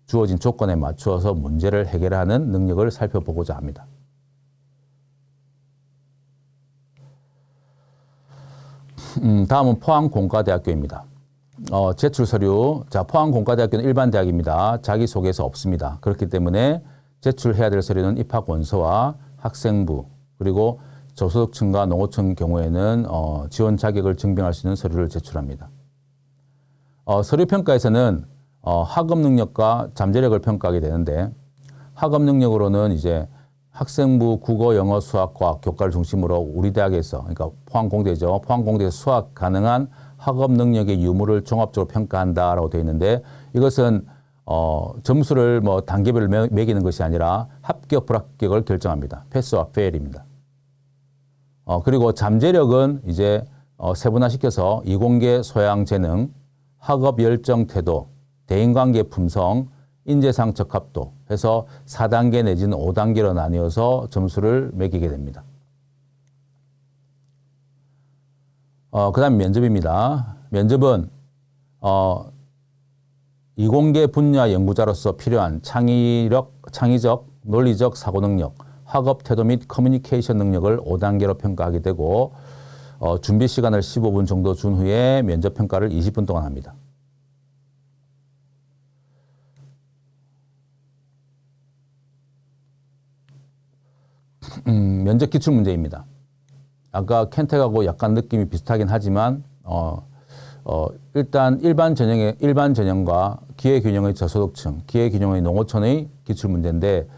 A: 주어진 조건에 맞추어서 문제를 해결하는 능력을 살펴보고자 합니다. 다음은 포항공과대학교입니다. 제출 서류. 자, 포항공과대학교는 일반 대학입니다. 자기소개서 없습니다. 그렇기 때문에 제출해야 될 서류는 입학 원서와 학생부, 그리고 저소득층과 농어촌 경우에는 지원 자격을 증명할 수 있는 서류를 제출합니다. 서류 평가에서는 학업 능력과 잠재력을 평가하게 되는데 학업 능력으로는 이제 학생부 국어, 영어, 수학, 과학 교과를 중심으로 우리 대학에서, 그러니까 포항공대죠. 포항공대에서 수학 가능한 학업 능력의 유무를 종합적으로 평가한다라고 되어 있는데 이것은 점수를 뭐 단계별로 매기는 것이 아니라 합격, 불합격을 결정합니다. 패스와 페일입니다. 그리고 잠재력은 이제 세분화시켜서 이공계 소양 재능, 학업 열정 태도, 대인관계 품성, 인재상 적합도 해서 4단계 내지는 5단계로 나뉘어서 점수를 매기게 됩니다. 그 다음 면접입니다. 면접은 이공계 분야 연구자로서 필요한 창의적, 논리적 사고 능력, 학업 태도 및 커뮤니케이션 능력을 5단계로 평가하게 되고 준비 시간을 15분 정도 준 후에 면접 평가를 20분 동안 합니다. 면접 기출 문제입니다. 아까 켄텍하고 약간 느낌이 비슷하긴 하지만 일단 일반 전형과 기회균형의 저소득층, 기회균형의 농어촌의 기출 문제인데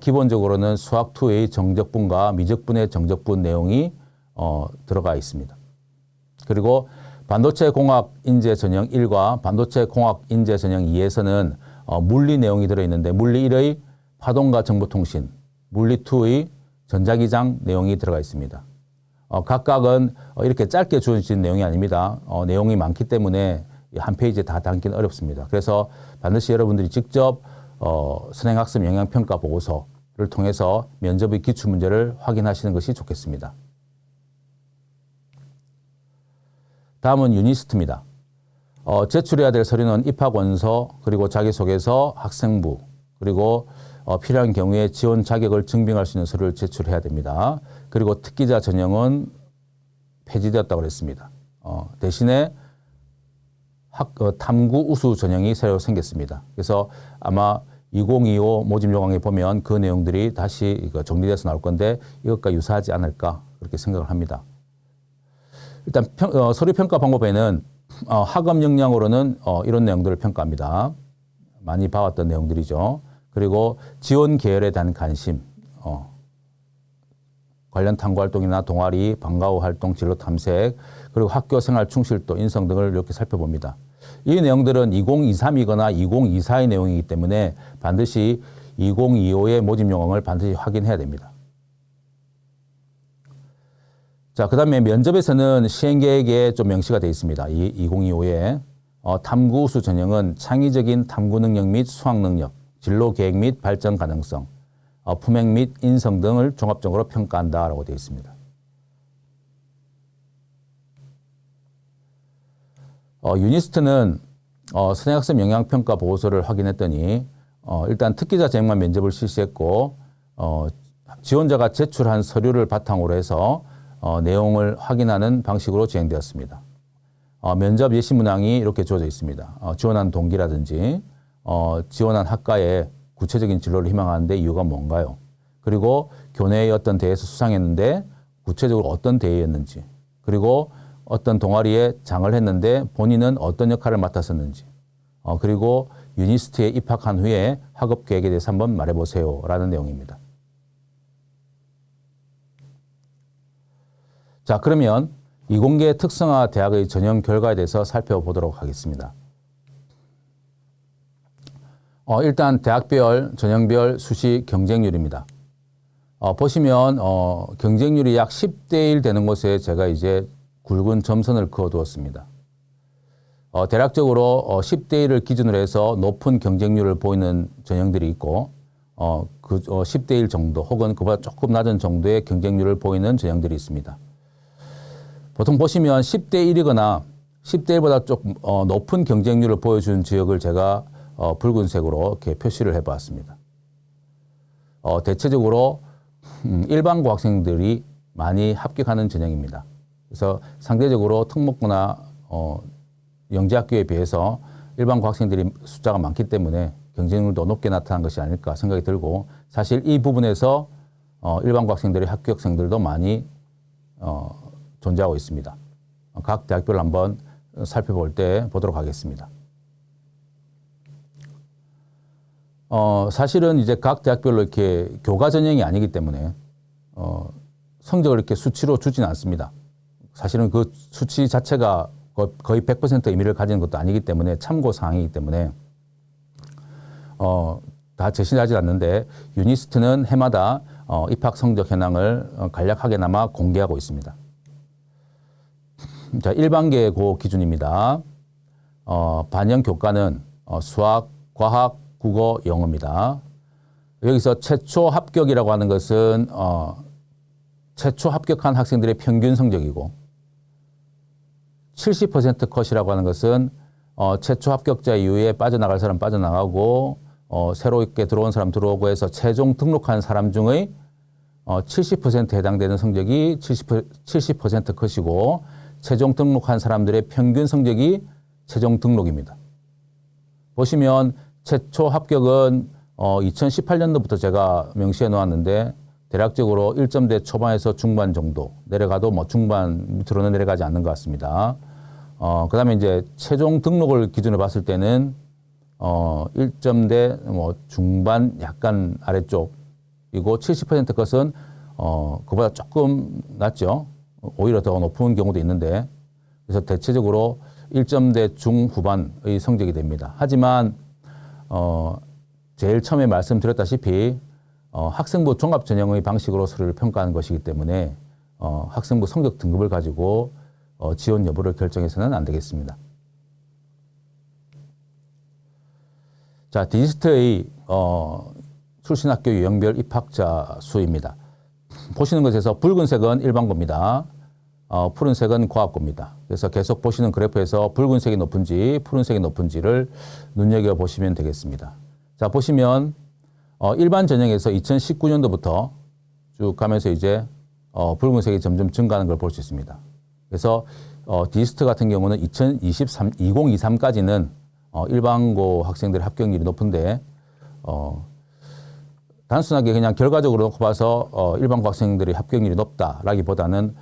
A: 기본적으로는 수학2의 정적분과 미적분의 정적분 내용이 들어가 있습니다. 그리고 반도체 공학 인재 전형 1과 반도체 공학 인재 전형 2에서는 물리 내용이 들어있는데 물리 1의 파동과 정보통신, 물리 2의 전자기장 내용이 들어가 있습니다. 각각은 이렇게 짧게 주어진 내용이 아닙니다. 내용이 많기 때문에 한 페이지에 다 담기는 어렵습니다. 그래서 반드시 여러분들이 직접 선행학습 영향평가 보고서를 통해서 면접의 기출문제를 확인하시는 것이 좋겠습니다. 다음은 유니스트입니다. 제출해야 될 서류는 입학원서, 그리고 자기소개서, 학생부, 그리고 필요한 경우에 지원 자격을 증빙할 수 있는 서류를 제출해야 됩니다. 그리고 특기자 전형은 폐지되었다고 그랬습니다. 대신에 탐구 우수 전형이 새로 생겼습니다. 그래서 아마 2025 모집 요강에 보면 그 내용들이 다시 정리돼서 나올 건데 이것과 유사하지 않을까 그렇게 생각을 합니다. 일단 서류 평가 방법에는 학업 역량으로는 이런 내용들을 평가합니다. 많이 봐왔던 내용들이죠. 그리고 지원 계열에 대한 관심, 관련 탐구 활동이나 동아리, 방과후 활동, 진로 탐색, 그리고 학교 생활 충실도, 인성 등을 이렇게 살펴봅니다. 이 내용들은 2023이거나 2024의 내용이기 때문에 반드시 2025의 모집 요강을 반드시 확인해야 됩니다. 자, 그 다음에 면접에서는 시행계획에 좀 명시가 되어 있습니다. 2025에 탐구 우수 전형은 창의적인 탐구 능력 및 수학 능력, 진로 계획 및 발전 가능성, 품행 및 인성 등을 종합적으로 평가한다라고 되어 있습니다. 유니스트는 선행학습 영향평가 보고서를 확인했더니 일단 특기자 전형만 면접을 실시했고 지원자가 제출한 서류를 바탕으로 해서 내용을 확인하는 방식으로 진행되었습니다. 면접 예시 문항이 이렇게 주어져 있습니다. 지원한 동기라든지 지원한 학과에 구체적인 진로를 희망하는데 이유가 뭔가요? 그리고 교내의 어떤 대회에서 수상했는데 구체적으로 어떤 대회였는지, 그리고 어떤 동아리에 장을 했는데 본인은 어떤 역할을 맡았었는지, 그리고 유니스트에 입학한 후에 학업 계획에 대해서 한번 말해보세요 라는 내용입니다. 자, 그러면 이공계 특성화 대학의 전형 결과에 대해서 살펴보도록 하겠습니다. 일단 대학별, 전형별 수시 경쟁률입니다. 보시면 경쟁률이 약 10대 1 되는 곳에 제가 이제 굵은 점선을 그어두었습니다. 대략적으로 10대 1을 기준으로 해서 높은 경쟁률을 보이는 전형들이 있고 그 10대 1 정도 혹은 그보다 조금 낮은 정도의 경쟁률을 보이는 전형들이 있습니다. 보통 보시면 10대 1이거나 10대 1보다 조금 높은 경쟁률을 보여주는 지역을 제가 붉은색으로 이렇게 표시를 해봤습니다. 대체적으로 일반고 학생들이 많이 합격하는 전형입니다. 그래서 상대적으로 특목고나 영재학교에 비해서 일반고 학생들이 숫자가 많기 때문에 경쟁률도 높게 나타난 것이 아닐까 생각이 들고 사실 이 부분에서 일반고 학생들의 합격생들도 많이 존재하고 있습니다. 각 대학별로 한번 살펴볼 때 보도록 하겠습니다. 사실은 이제 각 대학별로 이렇게 교과 전형이 아니기 때문에 성적을 이렇게 수치로 주지는 않습니다. 사실은 그 수치 자체가 거의 100% 의미를 가지는 것도 아니기 때문에 참고 사항이기 때문에 다 제시하지 않는데 유니스트는 해마다 입학 성적 현황을 간략하게나마 공개하고 있습니다. 자, 일반계 고 기준입니다. 반영 교과는 수학, 과학, 국어, 영어입니다. 여기서 최초 합격이라고 하는 것은 최초 합격한 학생들의 평균 성적이고 70% 컷이라고 하는 것은 최초 합격자 이후에 빠져나갈 사람 빠져나가고 새롭게 들어온 사람 들어오고 해서 최종 등록한 사람 중의 70%에 해당되는 성적이 70% 컷이고 최종 등록한 사람들의 평균 성적이 최종 등록입니다. 보시면 최초 합격은 2018년도부터 제가 명시해 놓았는데 대략적으로 1점대 초반에서 중반 정도 내려가도 뭐 중반 밑으로는 내려가지 않는 것 같습니다. 그 다음에 이제 최종 등록을 기준으로 봤을 때는 1점대 뭐 중반 약간 아래쪽이고 70% 것은 그보다 조금 낮죠. 오히려 더 높은 경우도 있는데 그래서 대체적으로 1점대 중후반의 성적이 됩니다. 하지만 제일 처음에 말씀드렸다시피 학생부 종합전형의 방식으로 서류를 평가하는 것이기 때문에 학생부 성적 등급을 가지고 지원 여부를 결정해서는 안 되겠습니다. 자, 디지스트의 출신 학교 유형별 입학자 수입니다. 보시는 것에서 붉은색은 일반고입니다. 푸른색은 과학고입니다. 그래서 계속 보시는 그래프에서 붉은색이 높은지 푸른색이 높은지를 눈여겨보시면 되겠습니다. 자, 보시면 일반 전형에서 2019년도부터 쭉 가면서 이제 붉은색이 점점 증가하는 걸 볼 수 있습니다. 그래서 디지스트 같은 경우는 2023까지는 일반고 학생들의 합격률이 높은데 단순하게 그냥 결과적으로 봐서 일반고 학생들의 합격률이 높다라기보다는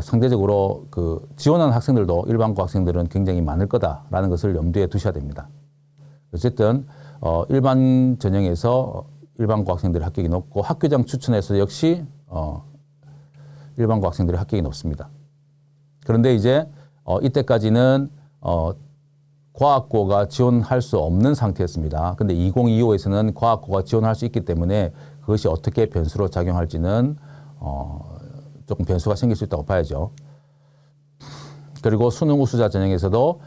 A: 상대적으로 그 지원하는 학생들도 일반고 학생들은 굉장히 많을 거다라는 것을 염두에 두셔야 됩니다. 어쨌든 일반 전형에서 일반고 학생들의 합격이 높고 학교장 추천에서 역시 일반고 학생들의 합격이 높습니다. 그런데 이제 이때까지는 과학고가 지원할 수 없는 상태였습니다. 근데 2025에서는 과학고가 지원할 수 있기 때문에 그것이 어떻게 변수로 작용할지는 조금 변수가 생길 수 있다고 봐야죠. 그리고 수능 우수자 전형에서도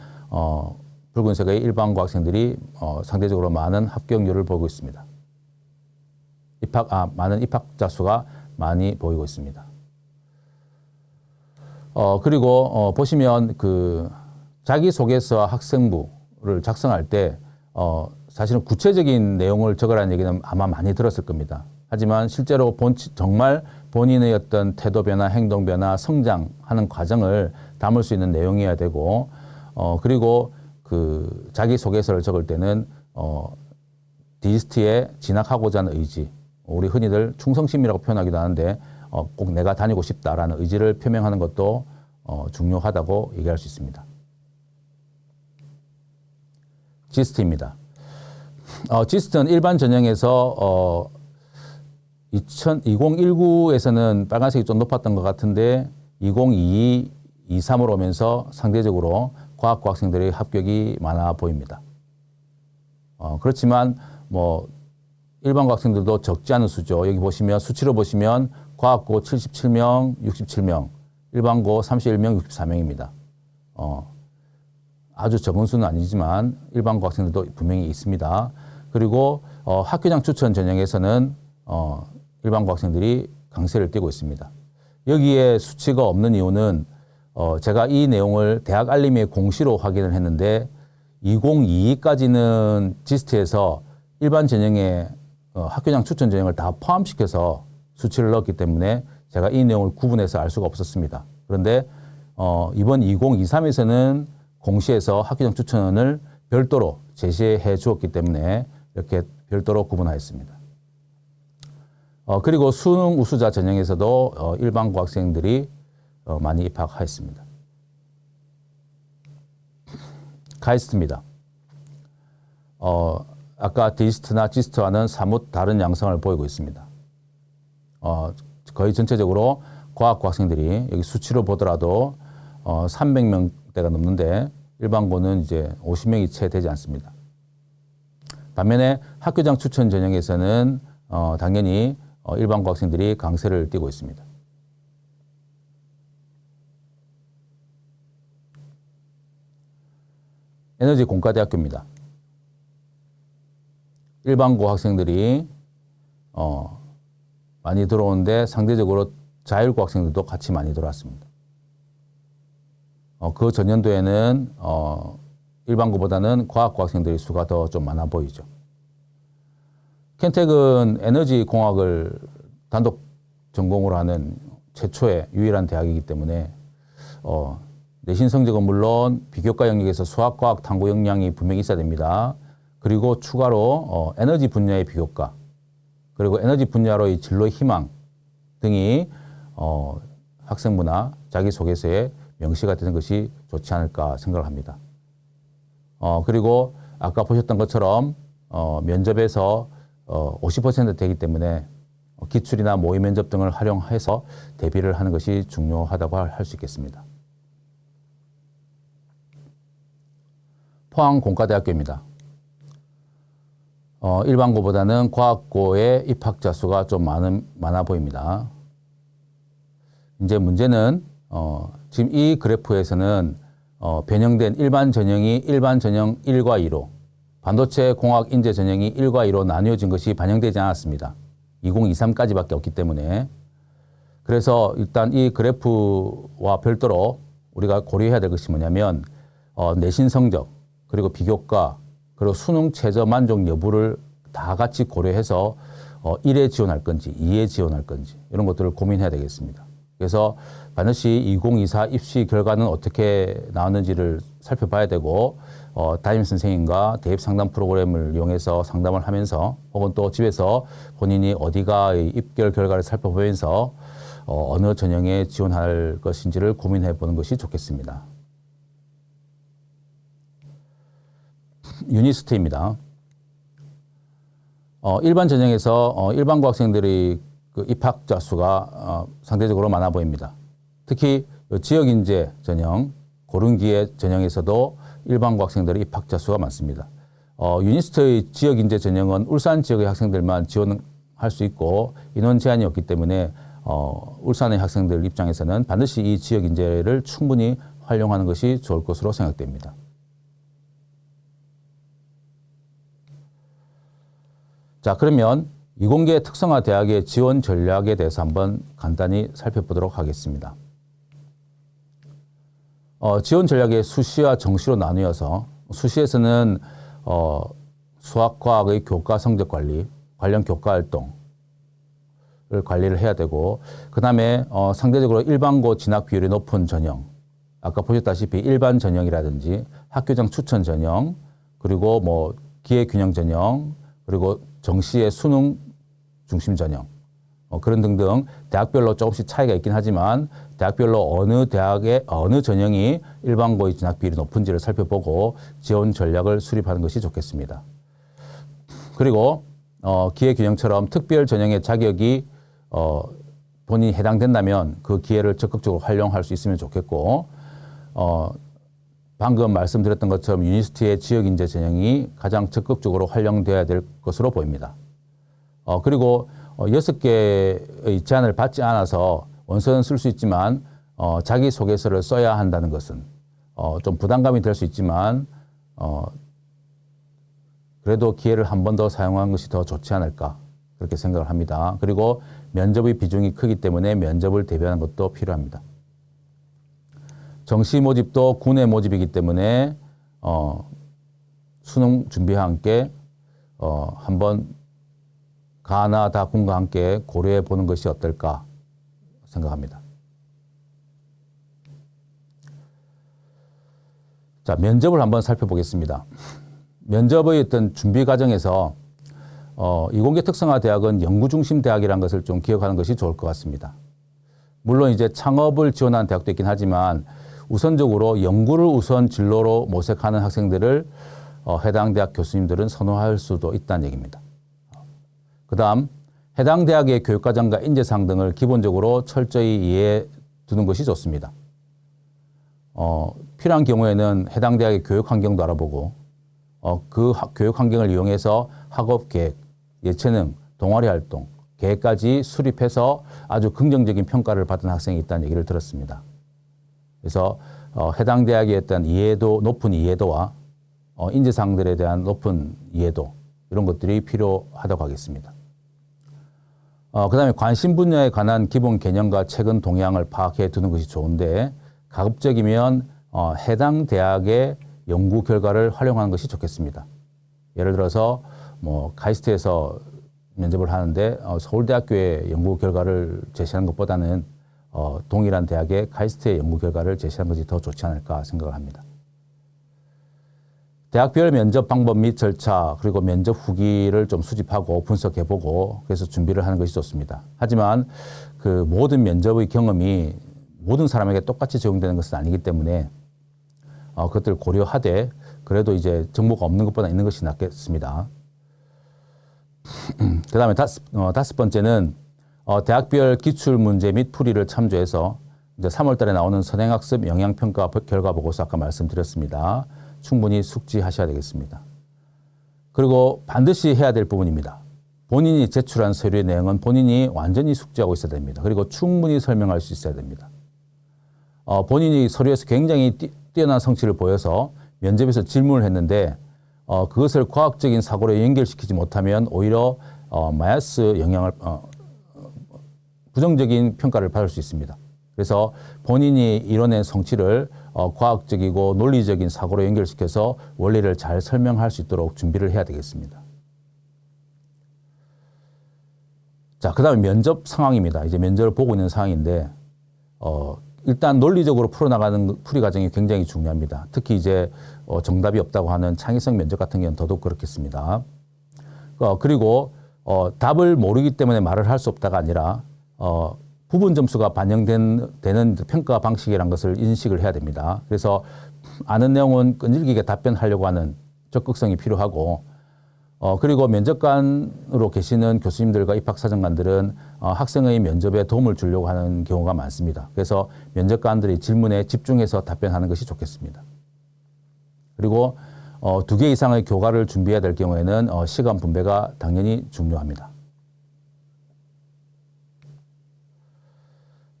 A: 붉은색의 일반고 학생들이 상대적으로 많은 합격률을 보이고 있습니다. 많은 입학자 수가 많이 보이고 있습니다. 그리고 보시면 그 자기소개서와 학생부를 작성할 때 사실은 구체적인 내용을 적으라는 얘기는 아마 많이 들었을 겁니다. 하지만 실제로 정말 본인의 어떤 태도 변화, 행동 변화, 성장하는 과정을 담을 수 있는 내용이어야 되고 그리고 그 자기소개서를 적을 때는 디지스트에 진학하고자 하는 의지, 우리 흔히들 충성심이라고 표현하기도 하는데 꼭 내가 다니고 싶다라는 의지를 표명하는 것도 중요하다고 얘기할 수 있습니다. 지스트입니다. 지스트는 일반 전형에서 2019에서는 빨간색이 좀 높았던 것 같은데 2022, 23으로 오면서 상대적으로 과학고 학생들의 합격이 많아 보입니다. 그렇지만 뭐 일반고 학생들도 적지 않은 수죠. 여기 보시면 수치로 보시면 과학고 77명, 67명, 일반고 31명, 64명입니다. 아주 적은 수는 아니지만 일반고 학생들도 분명히 있습니다. 그리고 학교장 추천 전형에서는 일반고 학생들이 강세를 띠고 있습니다. 여기에 수치가 없는 이유는 제가 이 내용을 대학 알림의 공시로 확인을 했는데 2022까지는 지스트에서 일반 전형에 학교장 추천 전형을 다 포함시켜서 수치를 넣었기 때문에 제가 이 내용을 구분해서 알 수가 없었습니다. 그런데 이번 2023에서는 공시에서 학교장 추천을 별도로 제시해 주었기 때문에 이렇게 별도로 구분하였습니다. 그리고 수능 우수자 전형에서도 일반고 학생들이 많이 입학하였습니다. 카이스트입니다. 아까 디지스트나 지스트와는 사뭇 다른 양상을 보이고 있습니다. 거의 전체적으로 과학고 학생들이 여기 수치로 보더라도 300명대가 넘는데 일반고는 이제 50명이 채 되지 않습니다. 반면에 학교장 추천 전형에서는 당연히 일반고 학생들이 강세를 띠고 있습니다. 에너지 공과대학교입니다. 일반고 학생들이 많이 들어오는데 상대적으로 자율고 학생들도 같이 많이 들어왔습니다. 그 전년도에는 일반고보다는 과학고 학생들의 수가 더 좀 많아 보이죠. 켄텍은 에너지 공학을 단독 전공으로 하는 최초의 유일한 대학이기 때문에 내신 성적은 물론 비교과 영역에서 수학, 과학, 탐구 역량이 분명히 있어야 됩니다. 그리고 추가로 에너지 분야의 비교과, 그리고 에너지 분야로의 진로 희망, 등이 학생부나 자기소개서에 명시가 되는 것이 좋지 않을까 생각을 합니다. 그리고 아까 보셨던 것처럼 면접에서 50% 되기 때문에 기출이나 모의 면접 등을 활용해서 대비를 하는 것이 중요하다고 할 수 있겠습니다. 포항공과대학교입니다. 일반고보다는 과학고의 입학자 수가 좀 많아 보입니다. 이제 문제는 지금 이 그래프에서는 변형된 일반 전형이 일반 전형 1과 2로 반도체 공학 인재 전형이 1과 2로 나뉘어진 것이 반영되지 않았습니다. 2023까지밖에 없기 때문에. 그래서 일단 이 그래프와 별도로 우리가 고려해야 될 것이 뭐냐면 내신 성적, 그리고 비교과, 그리고 수능 최저 만족 여부를 다 같이 고려해서 1에 지원할 건지 2에 지원할 건지 이런 것들을 고민해야 되겠습니다. 그래서 반드시 2024 입시 결과는 어떻게 나왔는지를 살펴봐야 되고 담임 선생님과 대입 상담 프로그램을 이용해서 상담을 하면서 혹은 또 집에서 본인이 어디가 입결 결과를 살펴보면서 어느 전형에 지원할 것인지를 고민해 보는 것이 좋겠습니다. 유니스트입니다. 일반 전형에서 일반고 학생들의 그 입학자 수가 상대적으로 많아 보입니다. 특히 지역인재 전형, 고른기의 전형에서도 일반고 학생들의 입학자 수가 많습니다. 유니스트의 지역인재 전형은 울산 지역의 학생들만 지원할 수 있고 인원 제한이 없기 때문에 울산의 학생들 입장에서는 반드시 이 지역인재를 충분히 활용하는 것이 좋을 것으로 생각됩니다. 자, 그러면 이공계 특성화 대학의 지원 전략에 대해서 한번 간단히 살펴보도록 하겠습니다. 지원 전략의 수시와 정시로 나누어서 수시에서는 수학과학의 교과 성적 관리, 관련 교과 활동을 관리를 해야 되고, 그 다음에 상대적으로 일반고 진학 비율이 높은 전형, 아까 보셨다시피 일반 전형이라든지 학교장 추천 전형, 그리고 뭐 기회균형 전형, 그리고 정시의 수능 중심 전형, 그런 등등 대학별로 조금씩 차이가 있긴 하지만 대학별로 어느 대학의 어느 전형이 일반고의 진학 비율이 높은지를 살펴보고 지원 전략을 수립하는 것이 좋겠습니다. 그리고 기회균형처럼 특별 전형의 자격이 본인이 해당된다면 그 기회를 적극적으로 활용할 수 있으면 좋겠고, 방금 말씀드렸던 것처럼 유니스트의 지역인재 전형이 가장 적극적으로 활용되어야 될 것으로 보입니다. 그리고 6개의 제한을 받지 않아서 원서는 쓸 수 있지만 자기소개서를 써야 한다는 것은 좀 부담감이 될 수 있지만 그래도 기회를 한 번 더 사용하는 것이 더 좋지 않을까 그렇게 생각을 합니다. 그리고 면접의 비중이 크기 때문에 면접을 대비하는 것도 필요합니다. 정시 모집도 군의 모집이기 때문에 수능 준비와 함께 한번 가나 군과 함께 고려해 보는 것이 어떨까 생각합니다. 자, 면접을 한번 살펴보겠습니다. 면접의 어떤 준비 과정에서 이공계 특성화 대학은 연구 중심 대학이라는 것을 좀 기억하는 것이 좋을 것 같습니다. 물론 이제 창업을 지원하는 대학도 있긴 하지만 우선적으로 연구를 우선 진로로 모색하는 학생들을 해당 대학 교수님들은 선호할 수도 있다는 얘기입니다. 그 다음 해당 대학의 교육과정과 인재상 등을 기본적으로 철저히 이해해 두는 것이 좋습니다. 필요한 경우에는 해당 대학의 교육 환경도 알아보고 그 교육 환경을 이용해서 학업 계획, 예체능, 동아리 활동, 계획까지 수립해서 아주 긍정적인 평가를 받은 학생이 있다는 얘기를 들었습니다. 그래서 해당 대학에 어떤 이해도, 높은 이해도와 인재상들에 대한 높은 이해도 이런 것들이 필요하다고 하겠습니다. 그 다음에 관심 분야에 관한 기본 개념과 최근 동향을 파악해 두는 것이 좋은데 가급적이면 해당 대학의 연구 결과를 활용하는 것이 좋겠습니다. 예를 들어서 뭐 카이스트에서 면접을 하는데 서울대학교의 연구 결과를 제시하는 것보다는 동일한 대학의 카이스트의 연구 결과를 제시하는 것이 더 좋지 않을까 생각을 합니다. 대학별 면접 방법 및 절차 그리고 면접 후기를 좀 수집하고 분석해보고 그래서 준비를 하는 것이 좋습니다. 하지만 그 모든 면접의 경험이 모든 사람에게 똑같이 적용되는 것은 아니기 때문에 그것들을 고려하되 그래도 이제 정보가 없는 것보다 있는 것이 낫겠습니다. 그 다음에 다섯 번째는 대학별 기출문제 및 풀이를 참조해서 이제 3월 달에 나오는 선행학습 영향평가 결과 보고서 아까 말씀드렸습니다. 충분히 숙지하셔야 되겠습니다. 그리고 반드시 해야 될 부분입니다. 본인이 제출한 서류의 내용은 본인이 완전히 숙지하고 있어야 됩니다. 그리고 충분히 설명할 수 있어야 됩니다. 본인이 서류에서 굉장히 뛰어난 성취를 보여서 면접에서 질문을 했는데 그것을 과학적인 사고로 연결시키지 못하면 오히려 마이너스 영향을 부정적인 평가를 받을 수 있습니다. 그래서 본인이 이뤄낸 성취를 과학적이고 논리적인 사고로 연결시켜서 원리를 잘 설명할 수 있도록 준비를 해야 되겠습니다. 자, 그 다음에 면접 상황입니다. 이제 면접을 보고 있는 상황인데 일단 논리적으로 풀어나가는 풀이 과정이 굉장히 중요합니다. 특히 이제 정답이 없다고 하는 창의성 면접 같은 경우는 더더욱 그렇겠습니다. 그리고 답을 모르기 때문에 말을 할 수 없다가 아니라 부분 점수가 반영되는 평가 방식이라는 것을 인식을 해야 됩니다. 그래서 아는 내용은 끈질기게 답변하려고 하는 적극성이 필요하고 그리고 면접관으로 계시는 교수님들과 입학사정관들은 학생의 면접에 도움을 주려고 하는 경우가 많습니다. 그래서 면접관들이 질문에 집중해서 답변하는 것이 좋겠습니다. 그리고 2개 이상의 교과를 준비해야 될 경우에는 시간 분배가 당연히 중요합니다.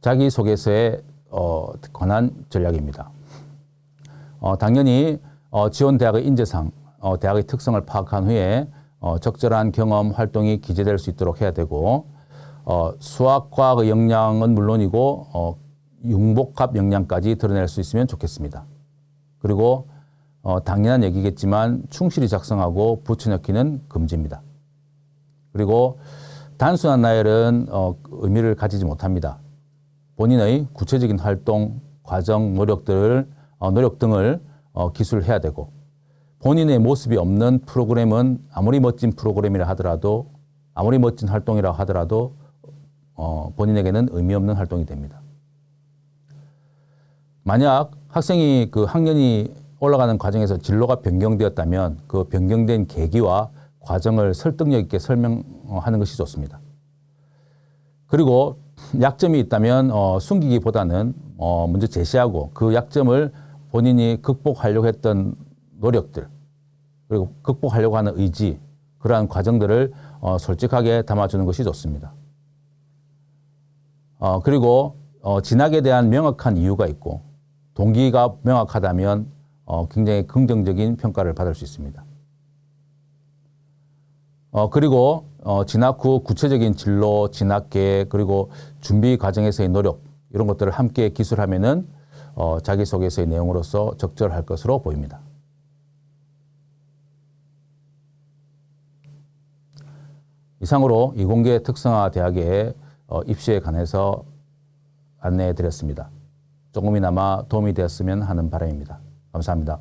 A: 자기소개서에 관한 전략입니다. 당연히 지원 대학의 인재상, 대학의 특성을 파악한 후에 적절한 경험, 활동이 기재될 수 있도록 해야 되고 수학, 과학의 역량은 물론이고 융복합 역량까지 드러낼 수 있으면 좋겠습니다. 그리고 당연한 얘기겠지만 충실히 작성하고 붙여넣기는 금지입니다. 그리고 단순한 나열은 의미를 가지지 못합니다. 본인의 구체적인 활동, 과정, 노력 등을 기술해야 되고 본인의 모습이 없는 프로그램은 아무리 멋진 프로그램이라 하더라도 아무리 멋진 활동이라 하더라도 본인에게는 의미 없는 활동이 됩니다. 만약 학생이 그 학년이 올라가는 과정에서 진로가 변경되었다면 그 변경된 계기와 과정을 설득력 있게 설명하는 것이 좋습니다. 그리고 약점이 있다면 숨기기보다는 먼저 제시하고 그 약점을 본인이 극복하려고 했던 노력들 그리고 극복하려고 하는 의지 그러한 과정들을 솔직하게 담아주는 것이 좋습니다. 그리고 진학에 대한 명확한 이유가 있고 동기가 명확하다면 굉장히 긍정적인 평가를 받을 수 있습니다. 그리고 진학 후 구체적인 진로, 진학 계획, 그리고 준비 과정에서의 노력 이런 것들을 함께 기술하면은 자기소개서의 내용으로서 적절할 것으로 보입니다. 이상으로 이공계 특성화 대학의 입시에 관해서 안내해 드렸습니다. 조금이나마 도움이 되었으면 하는 바람입니다. 감사합니다.